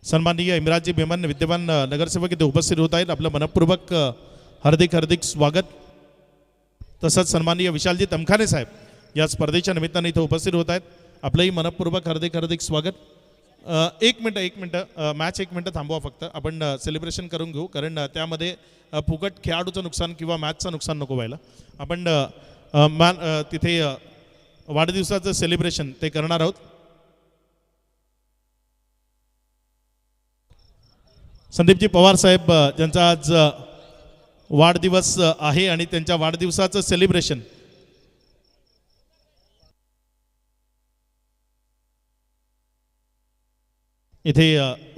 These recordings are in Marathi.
सन्माननीय इम्राजी मेमन विद्यमान नगरसेवक इथे उपस्थित होत आहेत. आपलं मनपूर्वक हार्दिक स्वागत. तसंच सन्माननीय विशालजी तमखाने साहेब या स्पर्धेच्या निमित्ताने इथे उपस्थित होत आहेत. आपलंही मनपूर्वक हार्दिक स्वागत. एक मिनटं मॅच एक मिनटं थांबवा फक्त. आपण सेलिब्रेशन करून घेऊ, कारण त्यामध्ये फुकट खेळाडूचं नुकसान किंवा मॅचचं नुकसान नको व्हायला. आपण तिथे वाढदिवसाचं सेलिब्रेशन ते करणार आहोत. संदीपजी पवार साहेब ज्यांचा आज वाढदिवस आहे आणि त्यांच्या वाढदिवसाचं सेलिब्रेशन इथे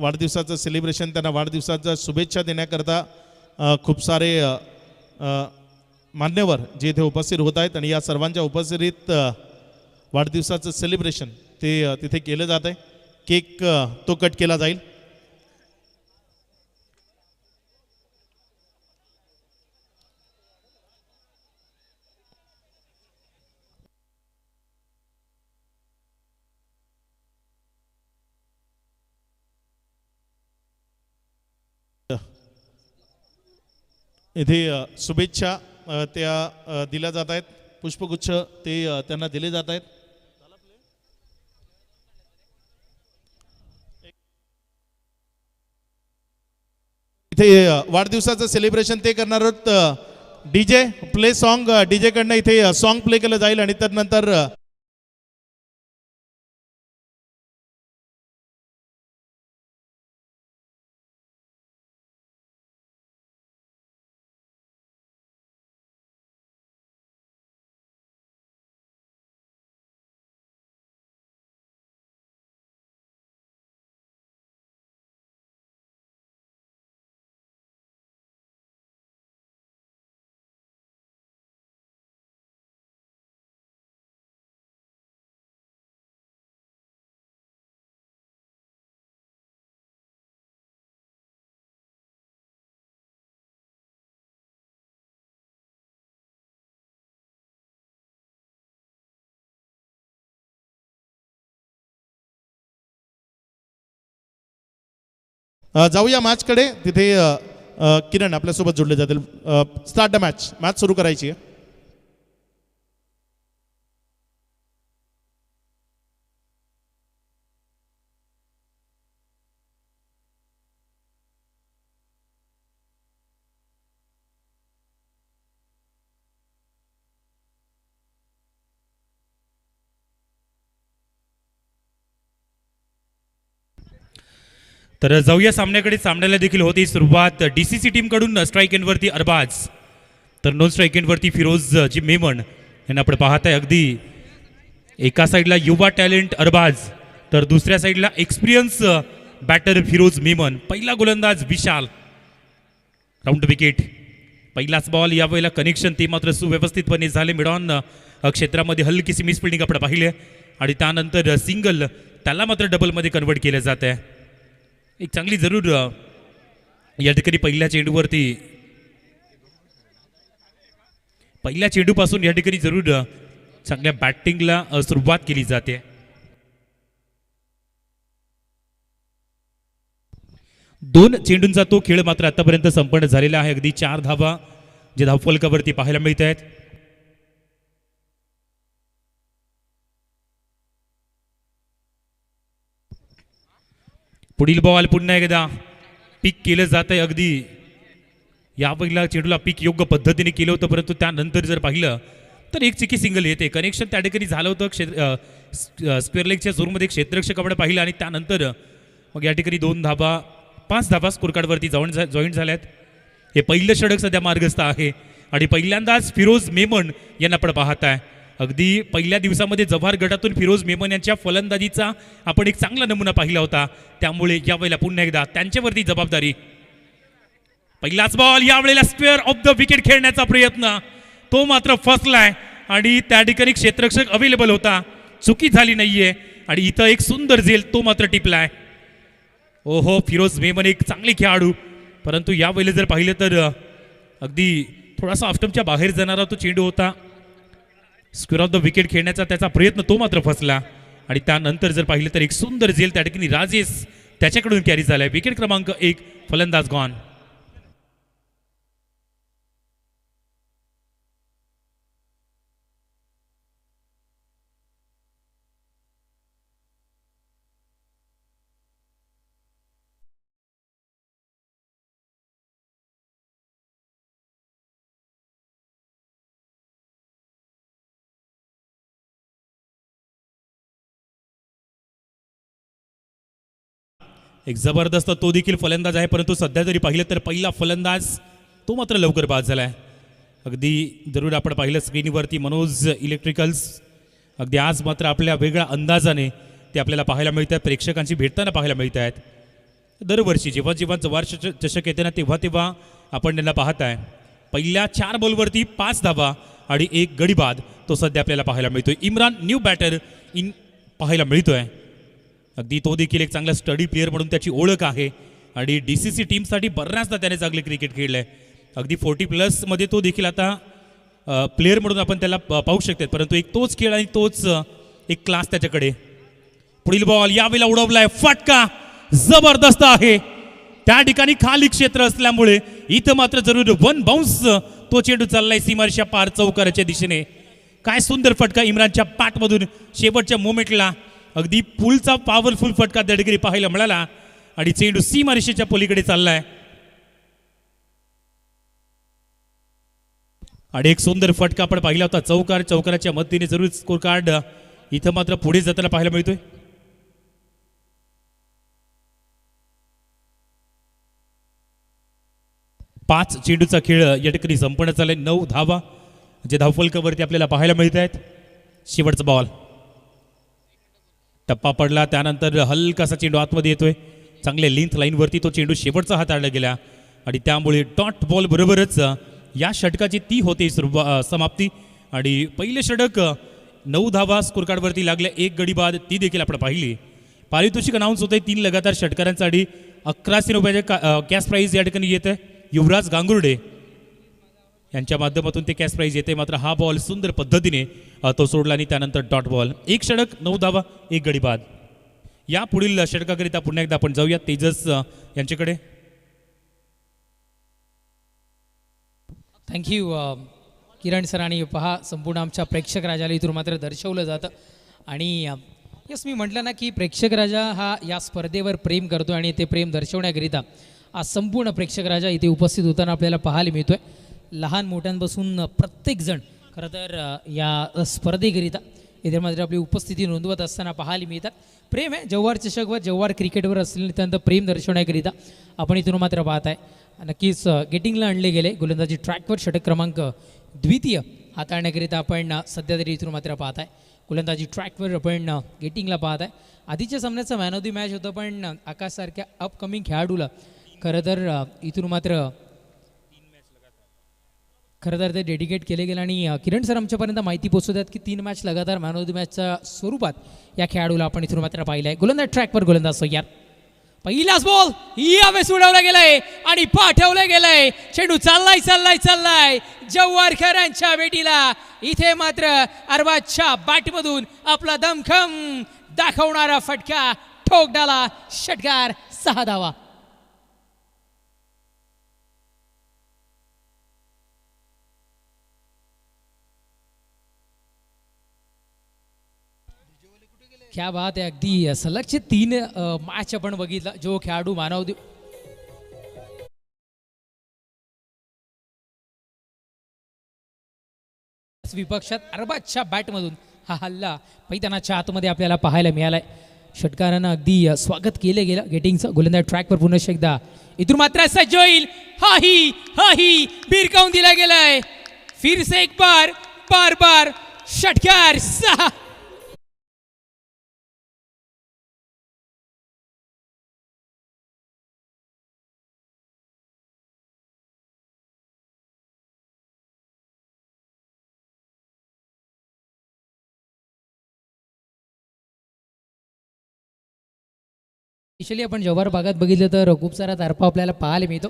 वाढदिवसाचं सेलिब्रेशन, त्यांना वाढदिवसाच्या शुभेच्छा देण्याकरता खूप सारे मान्यवर जे इथे उपस्थित होत आहेत आणि या सर्वांच्या उपस्थितीत वाढदिवसाचं सेलिब्रेशन ते तिथे केलं जात आहे. केक तो कट केला जाईल. इथे शुभेच्छा त्या दिल्या जात आहेत. पुष्पगुच्छ ते त्यांना दिले जात आहेत. इथे वाढदिवसाचं सेलिब्रेशन ते करणार आहोत. डीजे प्ले सॉन्ग, डीजे कडनं इथे सॉन्ग प्ले केलं जाईल आणि त्यानंतर जाऊया मॅचकडे. तिथे किरण आपल्यासोबत जोडले जातील. Start the match. मॅच सुरू करायची आहे. तर जाऊया सामन्याकडे. सामन्याला देखील होती सुरुवात. डीसीसी टीमकडून स्ट्राईक एंडवरती अरबाज, तर नॉन स्ट्राईक एंडवरती फिरोज जी मेमन यांना आपण पाहत आहे. अगदी एका साईडला युवा टॅलेंट अरबाज, तर दुसऱ्या साईडला एक्सपिरियन्स बॅटर फिरोज मेमन. पहिला गोलंदाज विशाल. Round wicket. पहिलाच बॉल. यावेळेला कनेक्शन ते मात्र सुव्यवस्थितपणे झाले. मिडॉन क्षेत्रामध्ये हलकीशी मिसफिल्डिंग आपण पाहिले आणि त्यानंतर सिंगल, त्याला मात्र डबलमध्ये कन्वर्ट केलं जात आहे. एक चांगली जरूर या ठिकाणी पहिल्या चेंडूपासून या ठिकाणी जरूर चांगल्या बॅटिंगला सुरुवात केली जाते. दोन चेंडूंचा तो खेळ मात्र आतापर्यंत संपन्न झालेला आहे. अगदी 4 धावा जे धावफलकावरती पाहायला मिळत आहेत. पुढील बॉल पुन्हा एकदा पिक केलं जात आहे. अगदी या पहिला चेंडूला पिक योग्य पद्धतीने केलं होतं, परंतु त्यानंतर जर पाहिलं तर एक चिकी सिंगल येते. कनेक्शन त्या ठिकाणी झालं होतं. स्क्वेअर लेगच्या झोनमध्ये क्षेत्ररक्षक आपण पाहिलं आणि त्यानंतर मग या ठिकाणी 5 धावा स्कोरकार्डवरती जॉईंट झाल्यात. हे पहिलं षटक सध्या मार्गस्थ आहे आणि पहिल्यांदाच फिरोज मेमन यांना आपण पाहत आहे. अगदी पहिल्या दिवसामध्ये जव्हार गटातून फिरोज मेमन यांच्या फलंदाजीचा आपण एक चांगला नमुना पाहिला होता. त्यामुळे यावेळेला पुन्हा एकदा त्यांच्यावरती जबाबदारी. पहिलाच बॉल. यावेळेला स्क्वेअर ऑफ द विकेट खेळण्याचा प्रयत्न, तो मात्र फसलाय आणि त्या ठिकाणी क्षेत्ररक्षक अवेलेबल होता. चुकी झाली नाहीये आणि इथं एक सुंदर झेल तो मात्र टिपलाय. ओहो, फिरोज मेमन एक चांगली खेळाडू, परंतु यावेळेला जर पाहिलं तर अगदी थोडासा ऑफस्टंपच्या बाहेर जाणारा तो चेंडू होता. स्क्वेअर ऑफ द विकेट खेळण्याचा त्याचा प्रयत्न तो मात्र फसला आणि त्यानंतर जर पाहिलं तर एक सुंदर झेल त्या ठिकाणी राजेश त्याच्याकडून कॅरी झालाय. विकेट क्रमांक 1, फलंदाज गॉन. एक जबरदस्त तो देखील फलंदाज आहे, परंतु सध्या जरी पाहिलं तर पहिला फलंदाज तो मात्र लवकर बाद झालाय. अगदी जरूर आपण पाहिलं स्क्रीनवरती मनोज इलेक्ट्रिकल्स, अगदी आज मात्र आपल्या वेगळ्या अंदाजाने ते आपल्याला पाहायला मिळत आहेत, प्रेक्षकांची भेटताना पाहायला मिळत आहेत. दरवर्षी जेव्हा जेव्हा जवार चषक येते ना तेव्हा तेव्हा आपण त्यांना पाहताय. पहिल्या 4 बॉलवरती 5 धावा आणि 1 गडी बाद तो सध्या आपल्याला पाहायला मिळतोय. इम्रान न्यू बॅटर इन पाहायला मिळतोय. अगदी तो देखील एक चांगला स्टडी प्लेअर म्हणून त्याची ओळख आहे आणि DCC टीमसाठी बऱ्याचदा त्याने चांगले क्रिकेट खेळलं आहे. अगदी 40+ तो देखील आता प्लेअर म्हणून आपण त्याला पाहू शकतो, परंतु एक तोच खेळ आणि तोच एक क्लास त्याच्याकडे. पुढील बॉल यावेळेला उडवलाय, फटका जबरदस्त आहे. त्या ठिकाणी खाली क्षेत्र असल्यामुळे इथं मात्र जरूर 1 बाउन्स तो चेंडू चाललाय सीमारेषा पार चौकाराच्या दिशेने. काय सुंदर फटका इम्रानच्या पाठमधून शेवटच्या मोमेंटला. अगदी पुलचा पॉवरफुल फटका त्या ठिकाणी पाहायला मिळाला आणि चेंडू सीमारेषेच्या पलीकडे चाललाय. आणि एक सुंदर फटका आपण पाहिला होता चौकाराच्या मदतीने जरूर स्कोर कार्ड इथं मात्र पुढे जाताना पाहायला मिळतोय. पाच चेंडूचा खेळ या ठिकाणी संपन्न झालाय. 9 धावा जे धावफलकावरती आपल्याला पाहायला मिळत आहेत. शेवटचा बॉल टप्पा पडला, त्यानंतर हलकासा चेंडू आतमध्ये येतोय. चांगले लेंथ लाईनवरती तो चेंडू शेवटचा हाताळला गेला आणि त्यामुळे डॉट बॉल बरोबरच या षटकाची ती होते समाप्ती. आणि पहिले षटक 9 धावा स्कोर कार्डवरती लागल्या, 1 गडी बाद ती देखील आपण पाहिली. पारितोषिक अनाऊन्स होते 3 लगातार षटकारांसाठी 1100 रुपयाचे कॅश प्राईज या ठिकाणी येत आहे. युवराज गांगुर्डे यांच्या माध्यमातून ते कॅश प्राईज येते. मात्र हा बॉल सुंदर पद्धतीने तो सोडला आणि त्यानंतर डॉट बॉल. 1 षटक 9 धावा 1 गडी बाद. या पुढील षटकाकरिता पुन्हा एकदा आपण जाऊया तेजस यांच्याकडे. थँक्यू किरण सर. आणि पहा संपूर्ण आमच्या प्रेक्षक राजाला इथून मात्र दर्शवलं जातं. आणि यस मी म्हटलं ना की प्रेक्षक राजा हा या स्पर्धेवर प्रेम करतो आणि ते प्रेम दर्शवण्याकरिता आज संपूर्ण प्रेक्षक राजा इथे उपस्थित होताना आपल्याला पाहायला मिळतोय. लहान मोठ्यांपासून प्रत्येकजण खरं तर या स्पर्धेकरिता इथे मात्र आपली उपस्थिती नोंदवत असताना पाहायला मिळतात. प्रेम आहे जव्हार चषकवर जव्हार क्रिकेटवर असलेलं त्यानंतर प्रेम दर्शवण्याकरिता आपण इथून मात्र पाहत आहे. नक्कीच गेटिंगला आणले गेले गोलंदाजी ट्रॅकवर षटक क्रमांक 2 हाताळण्याकरिता आपण सध्या तरी इथून मात्र पाहत आहे. गोलंदाजी ट्रॅकवर आपण गेटिंगला पाहत आहे. आधीच्या सामन्याचा मॅन ऑफ दी मॅच होतं, पण आकाशसारख्या अपकमिंग खेळाडूला खरं तर इथून मात्र खरं तर ते डेडिकेट केले गेलं. आणि किरण सर आमच्यापर्यंत माहिती पोहोचवतात की 3 मॅच लगातार मॅन ऑफ द मॅचच्या स्वरूपात या खेळाडूला आपण इथून मात्र पाहिलं आहे. गोलंदाज ट्रॅकवर गोलंदाज सय्यार. पहिलाच बॉल यावेळेस उडवला गेलाय आणि पाठवलं गेलंय. चेंडू चाललाय जव्हारकरांच्या भेटीला. इथे मात्र अरबाजच्या बॅटमधून आपला दमखम दाखवणारा फटका ठोकडाला. षटकार 6 धावा. क्या बात आहे. अगदी सलगचे 3 मॅच आपण बघितला. जो खेळाडू मानव विपक्षात अरबाजच्या बॅटमधून हा हल्ला पैतानाच्या आतमध्ये आपल्याला पाहायला मिळालाय. षटकारानं अगदी स्वागत केलं गेलं गेटिंगचं. गोलंदाज ट्रॅकवर पुन्हा एकदा इथून मात्र सज्ज होईल. हाही बिरकावून दिला गेलाय. फिर से एक बार षटकार 6. स्पेशली आपण जव्हार भागात बघितलं तर खूप सारा तारपा आपल्याला पाहायला मिळतो.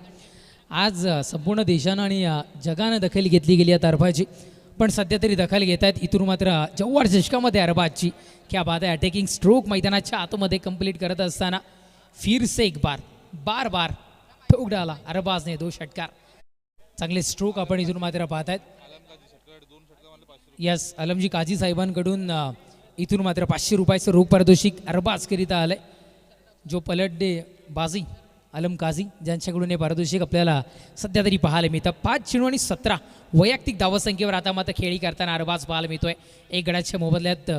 आज संपूर्ण देशानं आणि जगानं दखल घेतली गेली या तारपाची, पण सध्या तरी दखल घेत आहेत इथून मात्र जव्हार चषकामध्ये अरबाजची क्या बात आहे. अटॅकिंग स्ट्रोक मैदानाच्या आतमध्ये कंप्लीट करत असताना फिर से एक बार बार बार ठोक डाला अरबाजने 2 षटकार. चांगले स्ट्रोक आपण इथून मात्र पाहतायत. यस, अलमजी काझी साहेबांकडून इथून मात्र 500 रुपयाचं रोख पारितोषिक अरबाजकरिता आलंय. जो पलटडे बाजी अलम काझी ज्यांच्याकडून हे पारितोषिक आपल्याला सध्या तरी पाहायला मिळतं. 5 चेंडू आणि 17 वैयक्तिक धावसंख्येवर आता मात्र खेळी करताना अरबाज पाहायला मिळतोय. एक गडाच्या मोबदल्यात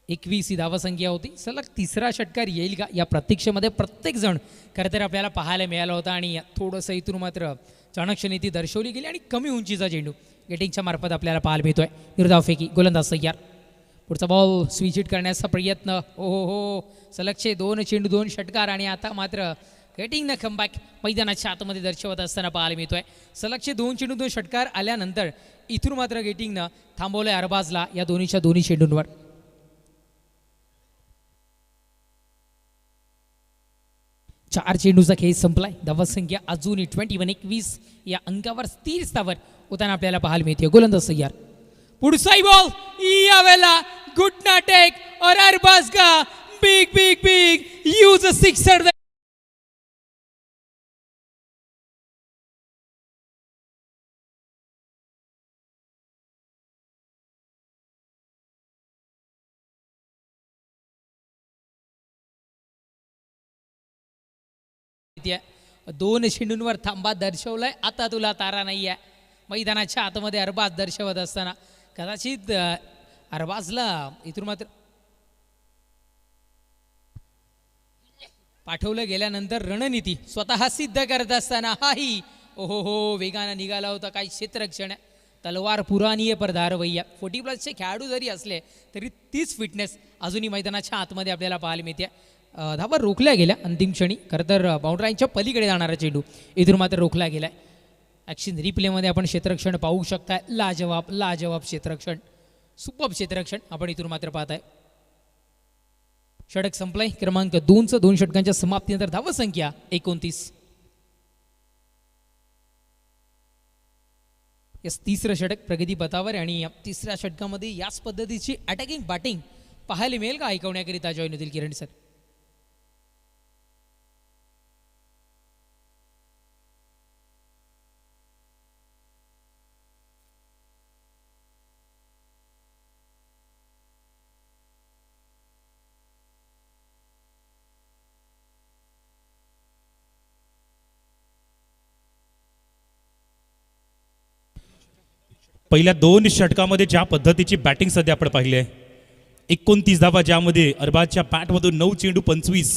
21 ही धावसंख्या होती. सलग तिसरा षटकार येईल का या प्रतीक्षेमध्ये प्रत्येक जण खरं तर आपल्याला पाहायला मिळाला होता. आणि थोडंसं इथून मात्र चाणक्य नीती दर्शवली गेली आणि कमी उंचीचा चेंडू गेटिंगच्या मार्फत आपल्याला पाहायला मिळतोय. निर्धाव फेकी गोलंदाज तयार. पुढचा बॉल स्विच हिट करण्याचा प्रयत्न. हो सलगचे 2 चेंडू 2 षटकार आणि आता मात्र गेटिंगनं कमबॅक मैदानाच्या आतमध्ये दर्शवत असताना पाहायला मिळतोय. सलगचे 2 चेंडू 2 षटकार आल्यानंतर इथून मात्र गेटिंगनं थांबवलंय अरबाजला या दोन्ही चेंडूंवर. चार चेंडूचा खेळ संपलाय. धावसंख्या अजून 21 या अंकावर स्थिर स्थावर होताना आपल्याला पाहायला मिळते. गोलंदाज तयार. पुढचा बॉल यावेळेला गुड टेक और अरबाज का बिग यूज अ सिक्सर. दोन चेंडूंवर थांबा दर्शवलाय. आता तुला तारा नाही आहे. मैदानाच्या आतमध्ये अरबाज दर्शवत असताना कदाचित अरबाजला इथून मात्र पाठवलं गेल्यानंतर रणनीती स्वतः सिद्ध करत असताना हाही ओहो वेगानं निघाला होता. काही क्षेत्ररक्षण तलवार पुराणी पर धारवय्या. 40+ खेळाडू जरी असले तरी तीच फिटनेस अजूनही मैदानाच्या आतमध्ये आपल्याला पाहायला मिळते. धावा रोखल्या गेल्या अंतिम क्षणी. खरं तर बाउंड्राईनच्या पलीकडे जाणारा चेंडू इथून मात्र रोखला गेलाय. ॲक्शन रिप्लेमध्ये आपण क्षेत्ररक्षण पाहू शकताय. लाजवाब क्षेत्ररक्षण, सुपर क्षेत्ररक्षण आपण इथून मात्र पाहताय. षटक संपलाय. क्रमांक 2चं 2 षटकांच्या समाप्तीनंतर धावसंख्या 29. यास तिसरं षटक प्रगती पथावर आणि या तिसऱ्या षटकामध्ये याच पद्धतीची अटॅकिंग बॅटिंग पाहायला मिळेल का ऐकवण्याकरिता जॉईन होतील किरण सर. पहिल्या 2 षटकामध्ये ज्या पद्धतीची बॅटिंग सध्या आपण पाहिली आहे, 29 धावा ज्यामध्ये अरबाजच्या बॅटमधून 9 चेंडू 25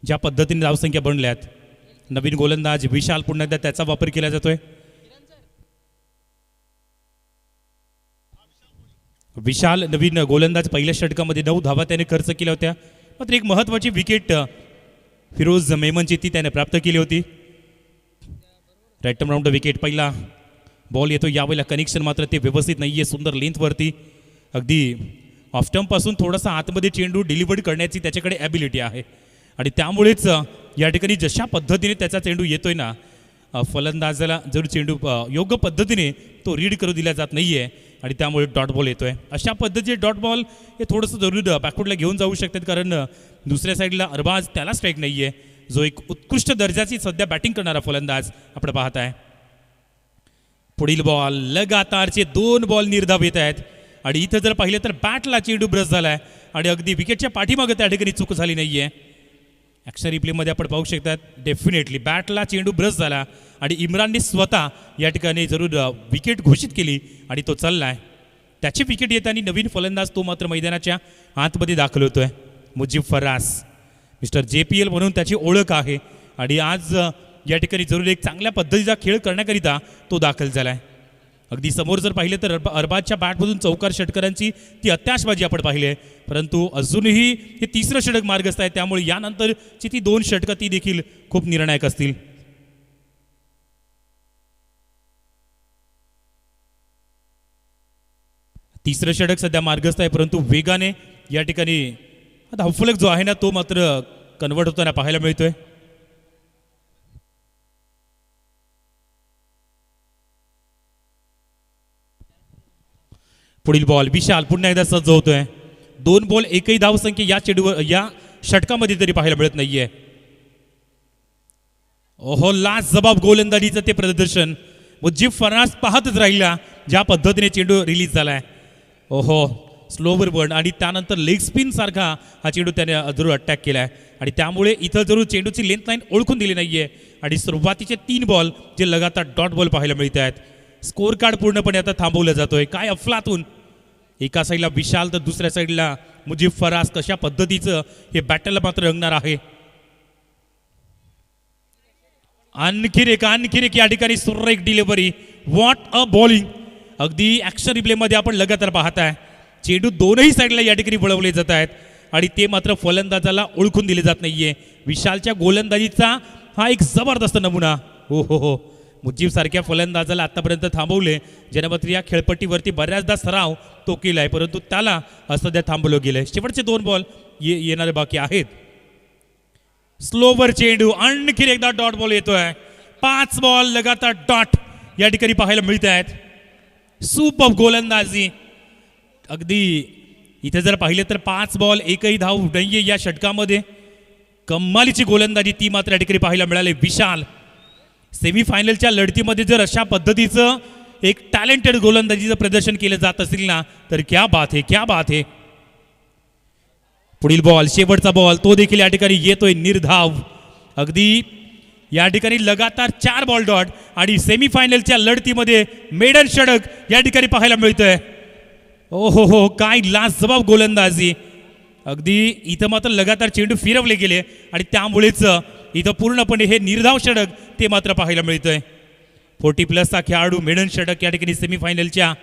ज्या पद्धतीने धावसंख्या बनल्यात. नवीन गोलंदाज विशाल पुन्हा एकदा त्याचा वापर केला जातोय. विशाल नवीन गोलंदाज पहिल्या षटकामध्ये 9 धावा त्याने खर्च केल्या होत्या. मात्र एक महत्त्वाची विकेट फिरोज मेमनची ती त्याने प्राप्त केली होती. Right round wicket. पहिला बॉल येतो यावेळेला कनेक्शन मात्र ते व्यवस्थित नाही आहे. सुंदर लेंथवरती अगदी ऑफ स्टंपपासून थोडासा आतमध्ये चेंडू डिलिव्हर्ड करण्याची त्याच्याकडे ॲबिलिटी आहे आणि त्यामुळेच या ठिकाणी जशा पद्धतीने त्याचा चेंडू येतोय ना, फलंदाजाला जर चेंडू योग्य पद्धतीने तो रीड करू दिला जात नाही आहे आणि त्यामुळे डॉट बॉल येतोय. अशा पद्धतीचे डॉट बॉल हे थोडंसं जरूर बॅकवर्डला घेऊन जाऊ शकतात, कारण दुसऱ्या साईडला अरबाज त्याला स्ट्राईक नाही आहे, जो एक उत्कृष्ट दर्जाची सध्या बॅटिंग करणारा फलंदाज आपण पाहत आहे. पुढील बॉल लगातारचे 2 बॉल निर्धाव येत आहेत आणि इथं जर पाहिलं तर बॅटला चेंडू ब्रश झाला आहे आणि अगदी विकेटच्या पाठीमागे त्या ठिकाणी चूक झाली नाही आहे. ॲक्शन रिप्लेमध्ये आपण पाहू शकतात डेफिनेटली बॅटला चेंडू ब्रश झाला आणि इम्रानने स्वतः या ठिकाणी जरूर विकेट घोषित केली आणि तो चालला आहे. त्याची विकेट येताना नवीन फलंदाज तो मात्र मैदानाच्या आतमध्ये दाखल होतोय. मुजीब फरास मिस्टर JPL म्हणून त्याची ओळख आहे आणि आज या ठिकाणी जरूर एक चांगल्या पद्धतीचा खेळ करण्याकरिता तो दाखल झाला आहे. अगदी समोर जर पाहिलं तर अरबाजच्या बॅटमधून चौकार षटकारांची ती अत्याशबाजी आपण पाहिली आहे, परंतु अजूनही हे तिसरं षटक मार्गस्थ आहे, त्यामुळे यानंतरची ती 2 षटकं ती देखील खूप निर्णायक असतील. तिसरं षटक सध्या मार्गस्थ आहे, परंतु वेगाने या ठिकाणी धावफलक जो आहे ना तो मात्र कन्वर्ट होताना पाहायला मिळतोय. पुढील बॉल विशाल पुन्हा एकदा सज्ज होतोय. 2 बॉल एकही धावसंख्या या चेंडूवर या षटकामध्ये तरी पाहायला मिळत नाहीये. ओहो, लास्ट जबाब गोलंदाजीचं ते प्रदर्शन. मुजीब फराज पाहतच राहिला ज्या पद्धतीने चेंडू रिलीज झालाय. ओहो, स्लोवर बर्न आणि त्यानंतर लेग स्पिन सारखा हा चेंडू त्याने जरूर अटॅक केलाय आणि त्यामुळे इथं जरूर चेंडूची लेंथ लाईन ओळखून दिली नाहीये आणि सुरुवातीचे 3 बॉल जे लगातार डॉट बॉल पाहायला मिळत आहेत. स्कोर कार्ड पूर्णपणे आता थांबवलं जातोय. काय अफलातून, एका साईडला विशाल तर दुसऱ्या साईडला मुजीब फराज. कशा पद्धतीचं हे बॅटल मात्र रंगणार आहे. आणखीन एक या ठिकाणी सुरेख डिलिव्हरी. What a bowling. अगदी ऍक्शन रिप्लेमध्ये आपण लगातार पाहताय चेंडू दोनही साईडला या ठिकाणी वळवले जात आहेत आणि ते मात्र फलंदाजाला ओळखून दिले जात नाहीये. विशालच्या गोलंदाजीचा हा एक जबरदस्त नमुना. हो हो हो, मुजीब सारख्या फलंदाजाला आतापर्यंत थांबवले. ज्याने मात्र या खेळपट्टीवरती बऱ्याचदा सराव तो केलाय, परंतु त्याला सध्या थांबवलं गेलंय. शेवटचे 2 बॉल येणारे बाकी आहेत. स्लोवर चेंडू, आणखी एकदा डॉट बॉल येतोय. 5 बॉल लगातार डॉट या ठिकाणी पाहायला मिळत आहेत. सुपर गोलंदाजी. अगदी इथे जर पाहिलं तर 5 बॉल एकही धाव नाहीये या षटकामध्ये. कमालीची गोलंदाजी ती मात्र या ठिकाणी पाहायला मिळाली. विशाल सेमीफायनलच्या लढतीमध्ये जर अशा पद्धतीचं एक टॅलेंटेड गोलंदाजीचं प्रदर्शन केलं जात असेल ना तर क्या बात है, क्या बात है. पुढील बॉल, शेवटचा बॉल, तो देखील या ठिकाणी येतोय निर्धाव. अगदी या ठिकाणी लगातार 4 बॉल डॉट आणि सेमीफायनलच्या लढतीमध्ये मेडन षटक या ठिकाणी पाहायला मिळतोय. ओ हो हो, काय लाजवाब गोलंदाजी. अगदी इथं मात्र लगातार चेंडू फिरवले गेले आणि त्यामुळेच इथं पूर्णपणे हे निर्धाव षटक ते मात्र पाहायला मिळतंय. 40+ खेळाडू मेडन षटक या ठिकाणी सेमीफायनलच्या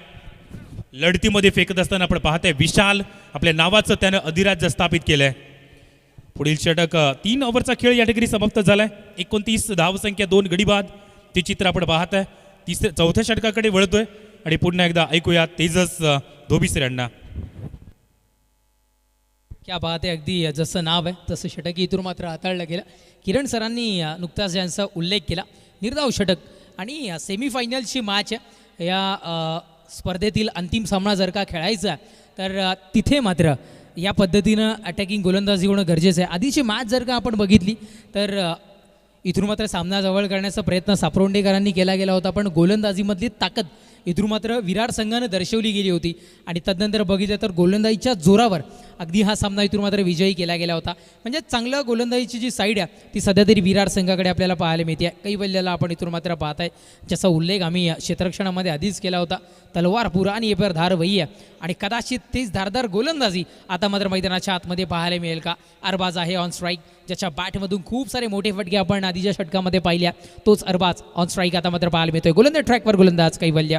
लढतीमध्ये फेकत असताना आपण पाहताय. विशाल आपल्या नावाचं त्यानं अधिराज्य स्थापित केलंय. पुढील षटक 3 ओव्हरचा खेळ या ठिकाणी समाप्त झालाय. 29 धावसंख्या, 2 गडी बाद. ते चित्र आपण पाहताय. चौथ्या षटकाकडे वळतोय आणि पुन्हा एकदा ऐकूया तेजस धोबिसऱ्यांना. क्या बात आहे. अगदी जसं नाव आहे तसं षटक इथून मात्र हाताळलं गेलं. किरण सरांनी नुकताच यांचा उल्लेख केला. निर्धाव षटक आणि सेमीफायनलची मॅच या स्पर्धेतील अंतिम सामना जर का खेळायचा तर तिथे मात्र या पद्धतीनं अटॅकिंग गोलंदाजी होणं गरजेचं आहे. आधीची मॅच जर का आपण बघितली तर इथून मात्र सामना जवळ करण्याचा प्रयत्न सापरोंडेकरांनी केला गेला होता, पण गोलंदाजीमधली ताकद इथून मात्र विराट संघानं दर्शवली गेली होती आणि तदनंतर बघितलं तर गोलंदाजीच्या जोरावर अगदी हा सामना इथून मात्र विजयी केला गेला होता. म्हणजे चांगलं गोलंदाजीची जी साईड आहे ती सध्या तरी विराट संघाकडे आपल्याला पाहायला मिळते. कैवल्याला आपण इथून मात्र पाहत आहे, ज्याचा उल्लेख आम्ही क्षेत्ररक्षणामध्ये आधीच केला होता. तलवारपूर आणि एपर धार वही आहे आणि कदाचित तेच धारदार गोलंदाजी आता मात्र मैदानाच्या आतमध्ये पाहायला मिळेल का. अरबाज आहे ऑन स्ट्राईक, ज्याच्या बॅटमधून खूप सारे मोठे फटके आपण आधीच्या षटकामध्ये पाहिल्या. तोच अरबाज ऑन स्ट्राईक आता मात्र पाहायला मिळतोय. गोलंदाज ट्रॅकवर गोलंदाज कैवल्य.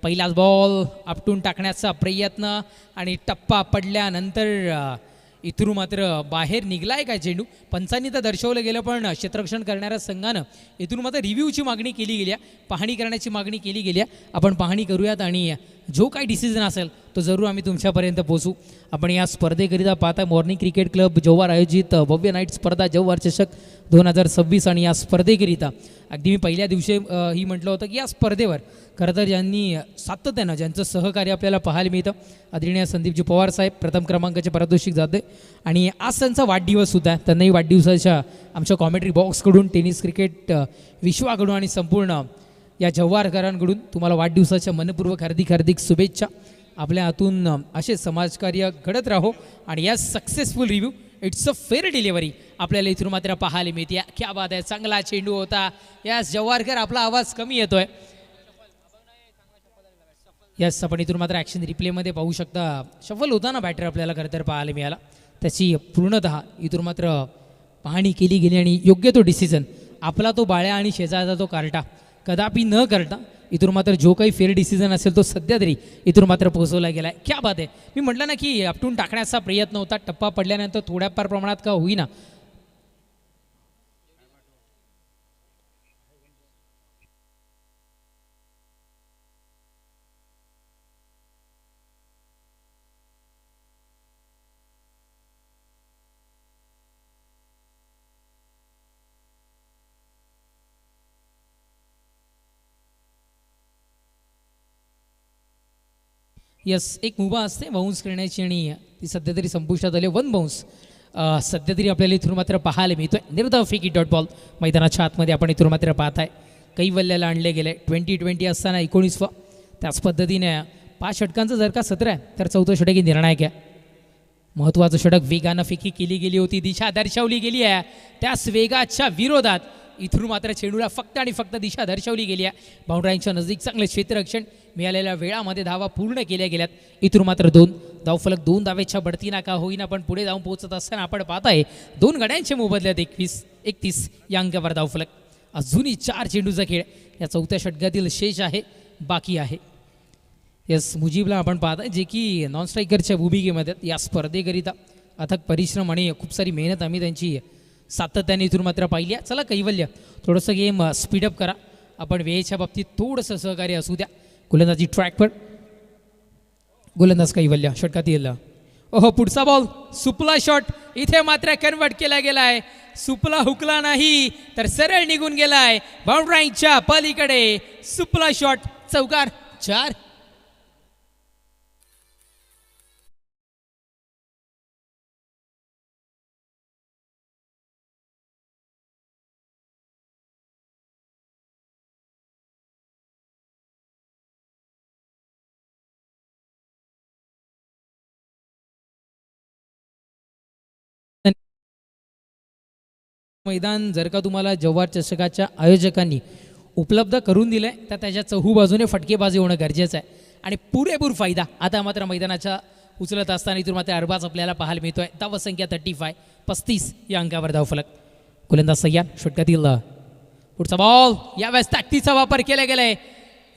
पहिलाच बॉल आपटून टाकण्याचा प्रयत्न आणि टप्पा पडल्यानंतर इथून मात्र बाहेर निघलाय काय चेंडू. पंचांनी तर दर्शवलं गेलं, पण क्षेत्ररक्षण करणाऱ्या संघानं इथून मात्र रिव्ह्यूची मागणी केली गेली आहे, पाहणी करण्याची मागणी केली गेली आहे. आपण पाहणी करूयात आणि जो काही डिसिजन असेल तो जरूर आम्ही तुमच्यापर्यंत पोहोचू. आपण या स्पर्धेकरिता पाहता मॉर्निंग क्रिकेट क्लब जव्हार आयोजित भव्य नाईट स्पर्धा जव्हार चषक 2026 आणि या स्पर्धेकरिता अगदी मी पहिल्या दिवशी ही म्हटलं होतं की या स्पर्धेवर खरं तर ज्यांनी सातत्यानं ज्यांचं सहकार्य आपल्याला पाहायला मिळतं, आदरणीय संदीपजी पवार साहेब प्रथम क्रमांकाचे पारितोषिक जाते आणि आज त्यांचा वाढदिवससुद्धा आहे. त्यांनाही वाढदिवसाच्या आमच्या कॉमेंट्री बॉक्सकडून, टेनिस क्रिकेट विश्वाकडून आणि संपूर्ण या जव्हारकरांकडून तुम्हाला वाढदिवसाच्या मनपूर्वक हार्दिक शुभेच्छा. आपल्या हातून असे समाजकार्य घडत राहो आणि या successful review, it's a fair delivery आपल्याला इथून मात्र पाहायला मिळते. क्या बात आहे, चांगला चेंडू होता. यास जव्हारकर आपला आवाज कमी येतोय. यस, आपण इथून मात्र ॲक्शन रिप्लेमध्ये पाहू शकता. शफल होताना बॅटर आपल्याला खरं तर पाहायला मिळाला. त्याची पूर्णतः इथून मात्र पाहणी केली गेली आणि योग्य तो डिसिजन आपला तो बाळ्या आणि शेजारचा तो कार्टा कदापि न करता इथून मात्र जो काही फेअर डिसिजन असेल तो सध्या तरी इथून मात्र पोहोचवला गेला आहे. क्या बात आहे. मी म्हटलं ना की आपटून टाकण्याचा प्रयत्न होता, टप्पा पडल्यानंतर थोड्याफार प्रमाणात का होईना यस, एक मुभा असते बाउन्स करण्याची आणि ती सध्या तरी संपुष्टात आली. 1 बाउन्स सध्या तरी आपल्याला इथून मात्र पाहायला मिळतोय. निर्धाव फेकी डॉट बॉल मैदानाच्या आतमध्ये आपण इथून मात्र पाहत आहे. कैवल्याला आणले गेले. 20-20 असताना 19वा. त्याच पद्धतीने 5 षटकांचं जर का सत्र आहे तर 4थं षटक हे निर्णायक आहे. महत्त्वाचं षटक वेगानं फेकी केली गेली होती, दिशा दर्शवली गेली आहे. त्याच वेगाच्या विरोधात इथून मात्र चेंडूला फक्त आणि फक्त दिशा दर्शवली गेली आहे. बाउंड्राईंच्या नजदीक चांगलं क्षेत्ररक्षण, मिळालेल्या वेळामध्ये धावा पूर्ण केल्या गेल्यात. इथून मात्र 2 धावफलक 2 धावेच्या बढतीना का होईना पण पुढे जाऊन पोहोचत असताना आपण पाहत आहे 2 गड्यांच्या मोबदल्यात 21-31 या अंकावर धावफलक. अजूनही 4 चेंडूचा खेळ या 4थ्या षटकातील शेष आहे, बाकी आहे. यस, मुजीबला आपण पाहत आहे जे की नॉन स्ट्रायकरच्या भूमिकेमध्ये या स्पर्धेकरिता अथक परिश्रम आणि खूप सारी मेहनत आम्ही त्यांची सातत्याने इथून मात्र पाहिली आहे. चला कैवल्य, थोडंसं गेम स्पीडअप करा. आपण वेळेच्या बाबतीत थोडंसं सहकार्य असू द्या. गोलंदाजी ट्रॅकवर, गोलंदाज कैवल्य षटकात येईल. ओहो, पुढचा बॉल सुपला शॉट इथे मात्र कन्वर्ट केला गेला आहे. सुपला हुकला नाही तर सरळ निघून गेलाय बाउंड्राईच्या पलीकडे. सुपला शॉट, चौकार, 4. मैदान जर का तुम्हाला जव्हार चषकाच्या आयोजकांनी उपलब्ध करून दिलं आहे तर त्याच्या चहू बाजूने फटकेबाजी होणं गरजेचं आहे आणि पुरेपूर फायदा आता मात्र मैदानाच्या उचलत असताना इथून मात्र अरबाज आपल्याला पाहायला मिळतोय. धावसंख्या 35 या अंकावर धावफलक. गोलंदाज सय्याद षटकातील पुढचा बॉल, यावेळेस ताकदीचा वापर केला गेलाय.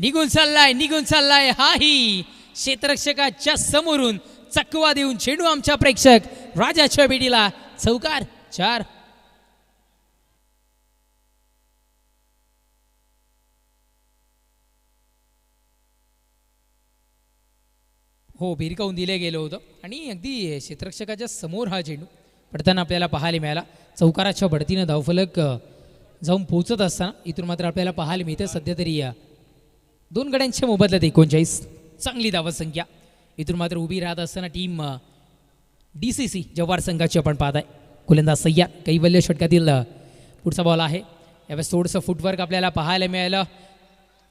निघून चाललाय हाही क्षेत्ररक्षकाच्या समोरून चकवा देऊन चेंडू आमच्या प्रेक्षक राजाच्या बेडीला. चौकार, 4. हो, भिरकावून दिले गेलं होतं आणि अगदी क्षेत्ररक्षकाच्या समोर हा चेंडू पडताना आपल्याला पाहायला मिळाला. चौकाराच्या बढतीनं धावफलक जाऊन पोहोचत असताना इथून मात्र आपल्याला पाहायला मिळते सध्या तरी 2 गड्यांच्या मोबदल्यात 39. चांगली धावसंख्या इथून मात्र उभी राहत असताना टीम DCC जव्हार संघाची आपण पाहत आहे. गोलंदाज सय्याद कैवल्य षटकातील पुढचा बॉल आहे. यावेळेस थोडंसं फुटवर्क आपल्याला पाहायला मिळालं.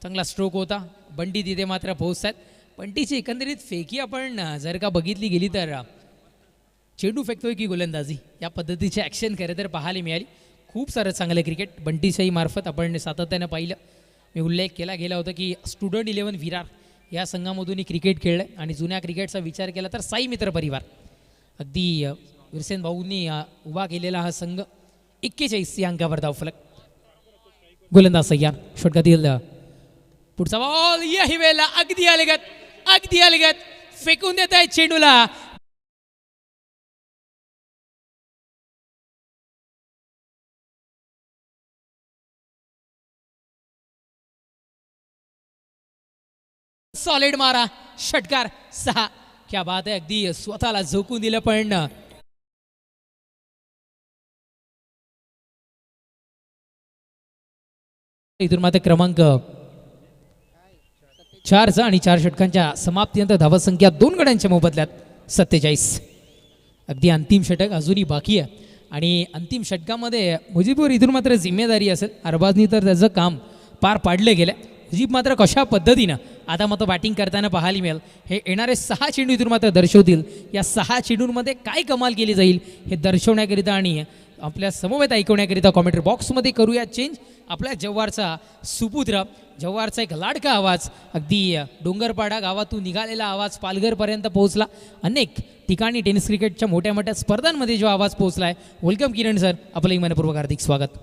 चांगला स्ट्रोक होता. बंटी तिथे मात्र पोहोचतात. बंटीची एकंदरीत फेकी आपण जर का बघितली गेली तर चेंडू फेकतोय की गोलंदाजी या पद्धतीची ॲक्शन खरं तर पाहायला मिळाली. खूप सारं चांगलं क्रिकेट बंटीशाही मार्फत आपण सातत्यानं पाहिलं. मी उल्लेख केला गेला होता की स्टुडंट 11 विरार या संघामधूनही क्रिकेट खेळलं आणि जुन्या क्रिकेटचा विचार केला तर साई मित्र परिवार अगदी विरसेन भाऊंनी उभा केलेला हा संघ 41 या अंकावर धावफलक. गोलंदाज सय्याद षटकातील पुढचा बॉल, याही वेळेला अगदी अलगत फेकून देत आहे चेंडूला. सॉलिड मारा, षटकार, 6. क्या बात आहे, अगदी स्वतःला झोकून दिलं पण इथून मात्र क्रमांक 4चा आणि 4 षटकांच्या समाप्तीनंतर धावसंख्या 2 गड्यांच्या मोबदल्यात 47. अगदी अंतिम षटक अजूनही बाकी आहे आणि अंतिम षटकामध्ये मुजीबवर इथून मात्र जिम्मेदारी असेल. अरबाजनी तर त्याचं काम पार पाडलं गेलं. मुजीब मात्र कशा पद्धतीनं आता मात्र बॅटिंग करताना पाहायला मिळेल हे येणारे 6 चेंडू इथून मात्र दर्शवतील. या 6 चेंडूंमध्ये काय कमाल केली जाईल हे दर्शवण्याकरिता आणि आपल्या समवेत ऐकवण्याकरिता कॉमेंट्री बॉक्समध्ये करूया चेंज. आपल्या जव्हारचा सुपुत्र, जव्हारचा एक लाडका आवाज, अगदी डोंगरपाडा गावातून निघालेला आवाज पालघरपर्यंत पोहोचला. अनेक ठिकाणी टेनिस क्रिकेटच्या मोठ्या मोठ्या स्पर्धांमध्ये जो आवाज पोहोचला आहे. वेलकम किरण सर, आपलंही मनपूर्वक हार्दिक स्वागत.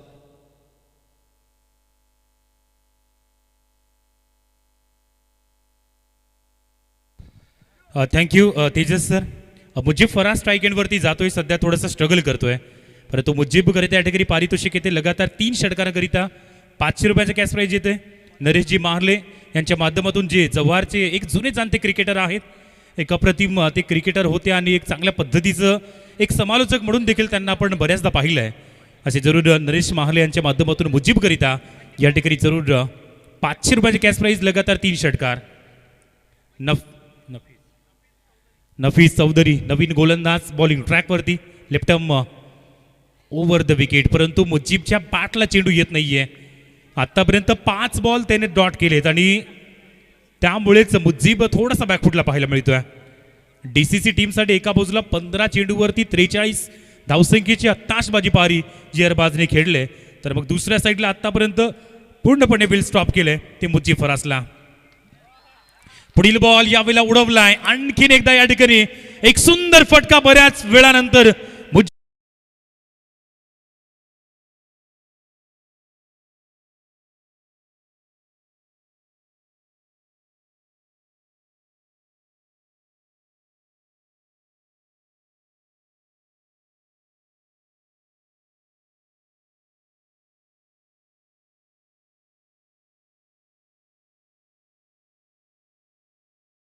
Thank you Tejas sir. Mujeeb Faraz strike एंडवरती जातोय, सध्या थोडंसं स्ट्रगल करतोय, परंतु मुजीबकरिता या ठिकाणी पारितोषिक येते लगातार 3 षटकांकरिता 500 रुपयाचं कॅश प्राईज येते. नरेशजी माहले यांच्या माध्यमातून जे जव्हारचे एक जुने जाणते क्रिकेटर आहेत, एक अप्रतिम ते क्रिकेटर होते आणि एक चांगल्या पद्धतीचं एक समालोचक म्हणून देखील त्यांना आपण बऱ्याचदा पाहिलं आहे. असे जरूर नरेश माहले यांच्या माध्यमातून मुजीबकरिता या ठिकाणी जरूर 500 रुपयाचे कॅश प्राईज लगातार 3 षटकार. नफीस चौधरी नवीन गोलंदाज बॉलिंग ट्रॅकवरती left arm over the wicket, परंतु मुजीबच्या बॅटला चेंडू येत नाहीये. आतापर्यंत 5 बॉल त्याने डॉट केलेत आणि त्यामुळेच मुजीब थोडासा बॅकफुटला पाहायला मिळतोय. DCC टीमसाठी एका बाजूला 15 चेंडूवरती 43 धावसंख्येची आताशबाजी पारी जी अरबाजने खेळले, तर मग दुसऱ्या साईडला आतापर्यंत पूर्णपणे विल स्टॉप केलंय ते मुजीब फरासला. पुढील बॉल यावेळेला उडवलाय आणखीन एकदा या ठिकाणी एक सुंदर फटका बऱ्याच वेळानंतर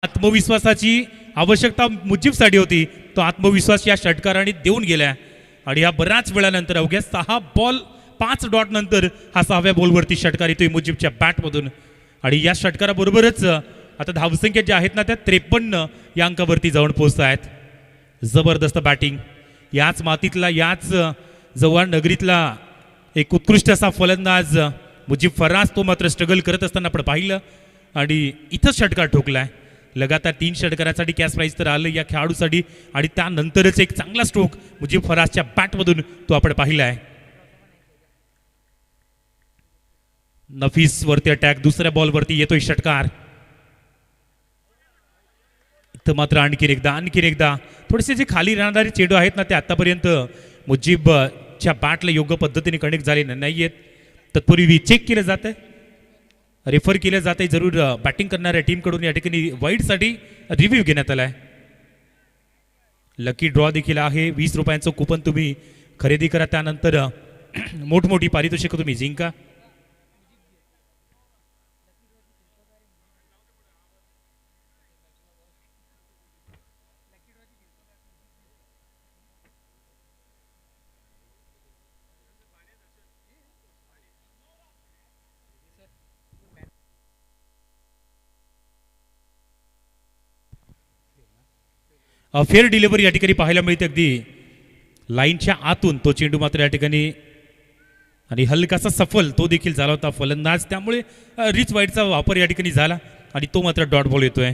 आत्मविश्वासाची आवश्यकता मुजीबसाठी होती. तो आत्मविश्वास या षटकाराने देऊन गेला आणि या बऱ्याच वेळानंतर अवघ्या 6 बॉल 5 डॉट नंतर हा 6व्या बॉलवरती षटकार येतोय मुजीबच्या बॅटमधून. आणि या षटकाराबरोबरच आता धावसंख्या ज्या आहेत ना त्या 53 या अंकावरती जाऊन पोहोचत आहेत. जबरदस्त बॅटिंग, याच मातीतला याच जव्हार नगरीतला एक उत्कृष्ट असा फलंदाज मुजीब फराज, तो मात्र स्ट्रगल करत असताना आपण पाहिलं आणि इथं षटकार ठोकलाय. लगातार 3 षटकारासाठी कॅश प्राईज तर आलं या खेळाडूसाठी आणि त्यानंतरच एक चांगला स्ट्रोक मुजीब फराजच्या बॅटमधून तो आपण पाहिला आहे. नफीस वरती अटॅक, दुसऱ्या बॉलवरती येतोय षटकार. इथं मात्र आणखीन एकदा थोडेसे जे खाली राहणारे चेंडू आहेत ना ते आतापर्यंत मुजीबच्या बॅटला योग्य पद्धतीने कनेक्ट झाले नाहीयेत. तत्पूर्वी चेक केलं जात आहे, रेफर केलं जाते. जरूर बॅटिंग करणाऱ्या टीमकडून या ठिकाणी वाईडसाठी रिव्ह्यू घेण्यात आला आहे. लकी ड्रॉ देखील आहे. 20 रुपयांचं कुपन तुम्ही खरेदी करा, त्यानंतर मोठमोठी पारितोषिकं तुम्ही जिंका. फेअर डिलिव्हरी या ठिकाणी पाहायला मिळते, अगदी लाईनच्या आतून तो चेंडू मात्र या ठिकाणी आणि हलकासा सफल तो देखील झाला होता फलंदाज, त्यामुळे रिच वाईडचा वापर या ठिकाणी झाला आणि तो मात्र डॉट बॉल येतोय.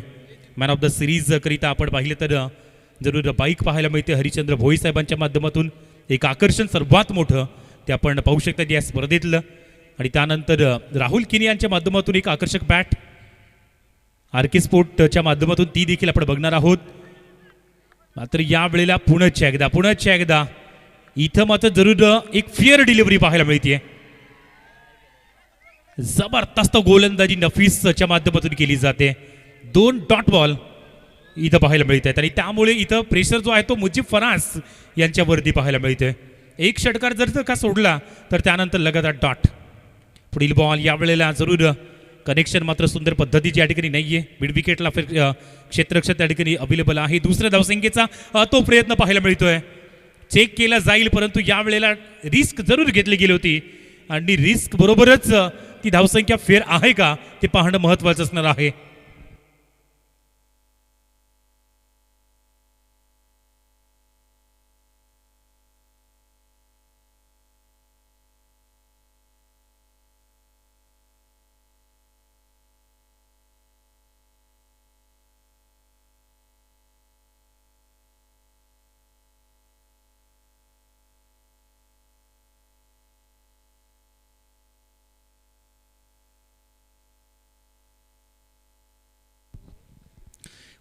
मॅन ऑफ द सिरीज करिता आपण पाहिलं तर जरूर बाईक पाहायला मिळते हरिश्चंद्र भोई साहेबांच्या माध्यमातून. एक आकर्षण सर्वात मोठं ते आपण पाहू शकता या स्पर्धेतलं. आणि त्यानंतर राहुल किनी यांच्या माध्यमातून एक आकर्षक बॅट RK स्पोर्टच्या माध्यमातून ती देखील आपण बघणार आहोत. मात्र या वेळेला पुन्हा एकदा इथं मात्र जरूर एक फेअर डिलिव्हरी पाहायला मिळते. जबरदस्त गोलंदाजी नफीसच्या माध्यमातून केली जाते. 2 डॉट बॉल इथं पाहायला मिळत आहेत आणि त्यामुळे इथं प्रेशर जो आहे तो मुजीब फराज यांच्यावरती पाहायला मिळतोय. एक षटकार जर का सोडला तर त्यानंतर लगातार डॉट. पुढील बॉल या वेळेला जरूर कनेक्शन मात्र सुंदर पद्धतीची या ठिकाणी नाहीये. मिड विकेटला क्षेत्ररक्षक त्या ठिकाणी अवेलेबल आहे. दुसऱ्या धावसंख्येचा तो प्रयत्न पाहायला मिळतोय. चेक केला जाईल, परंतु या वेळेला रिस्क जरूर घेतली गेली होती आणि रिस्क बरोबरच ती धावसंख्या फेअर आहे का ते पाहणं महत्वाचं असणार आहे.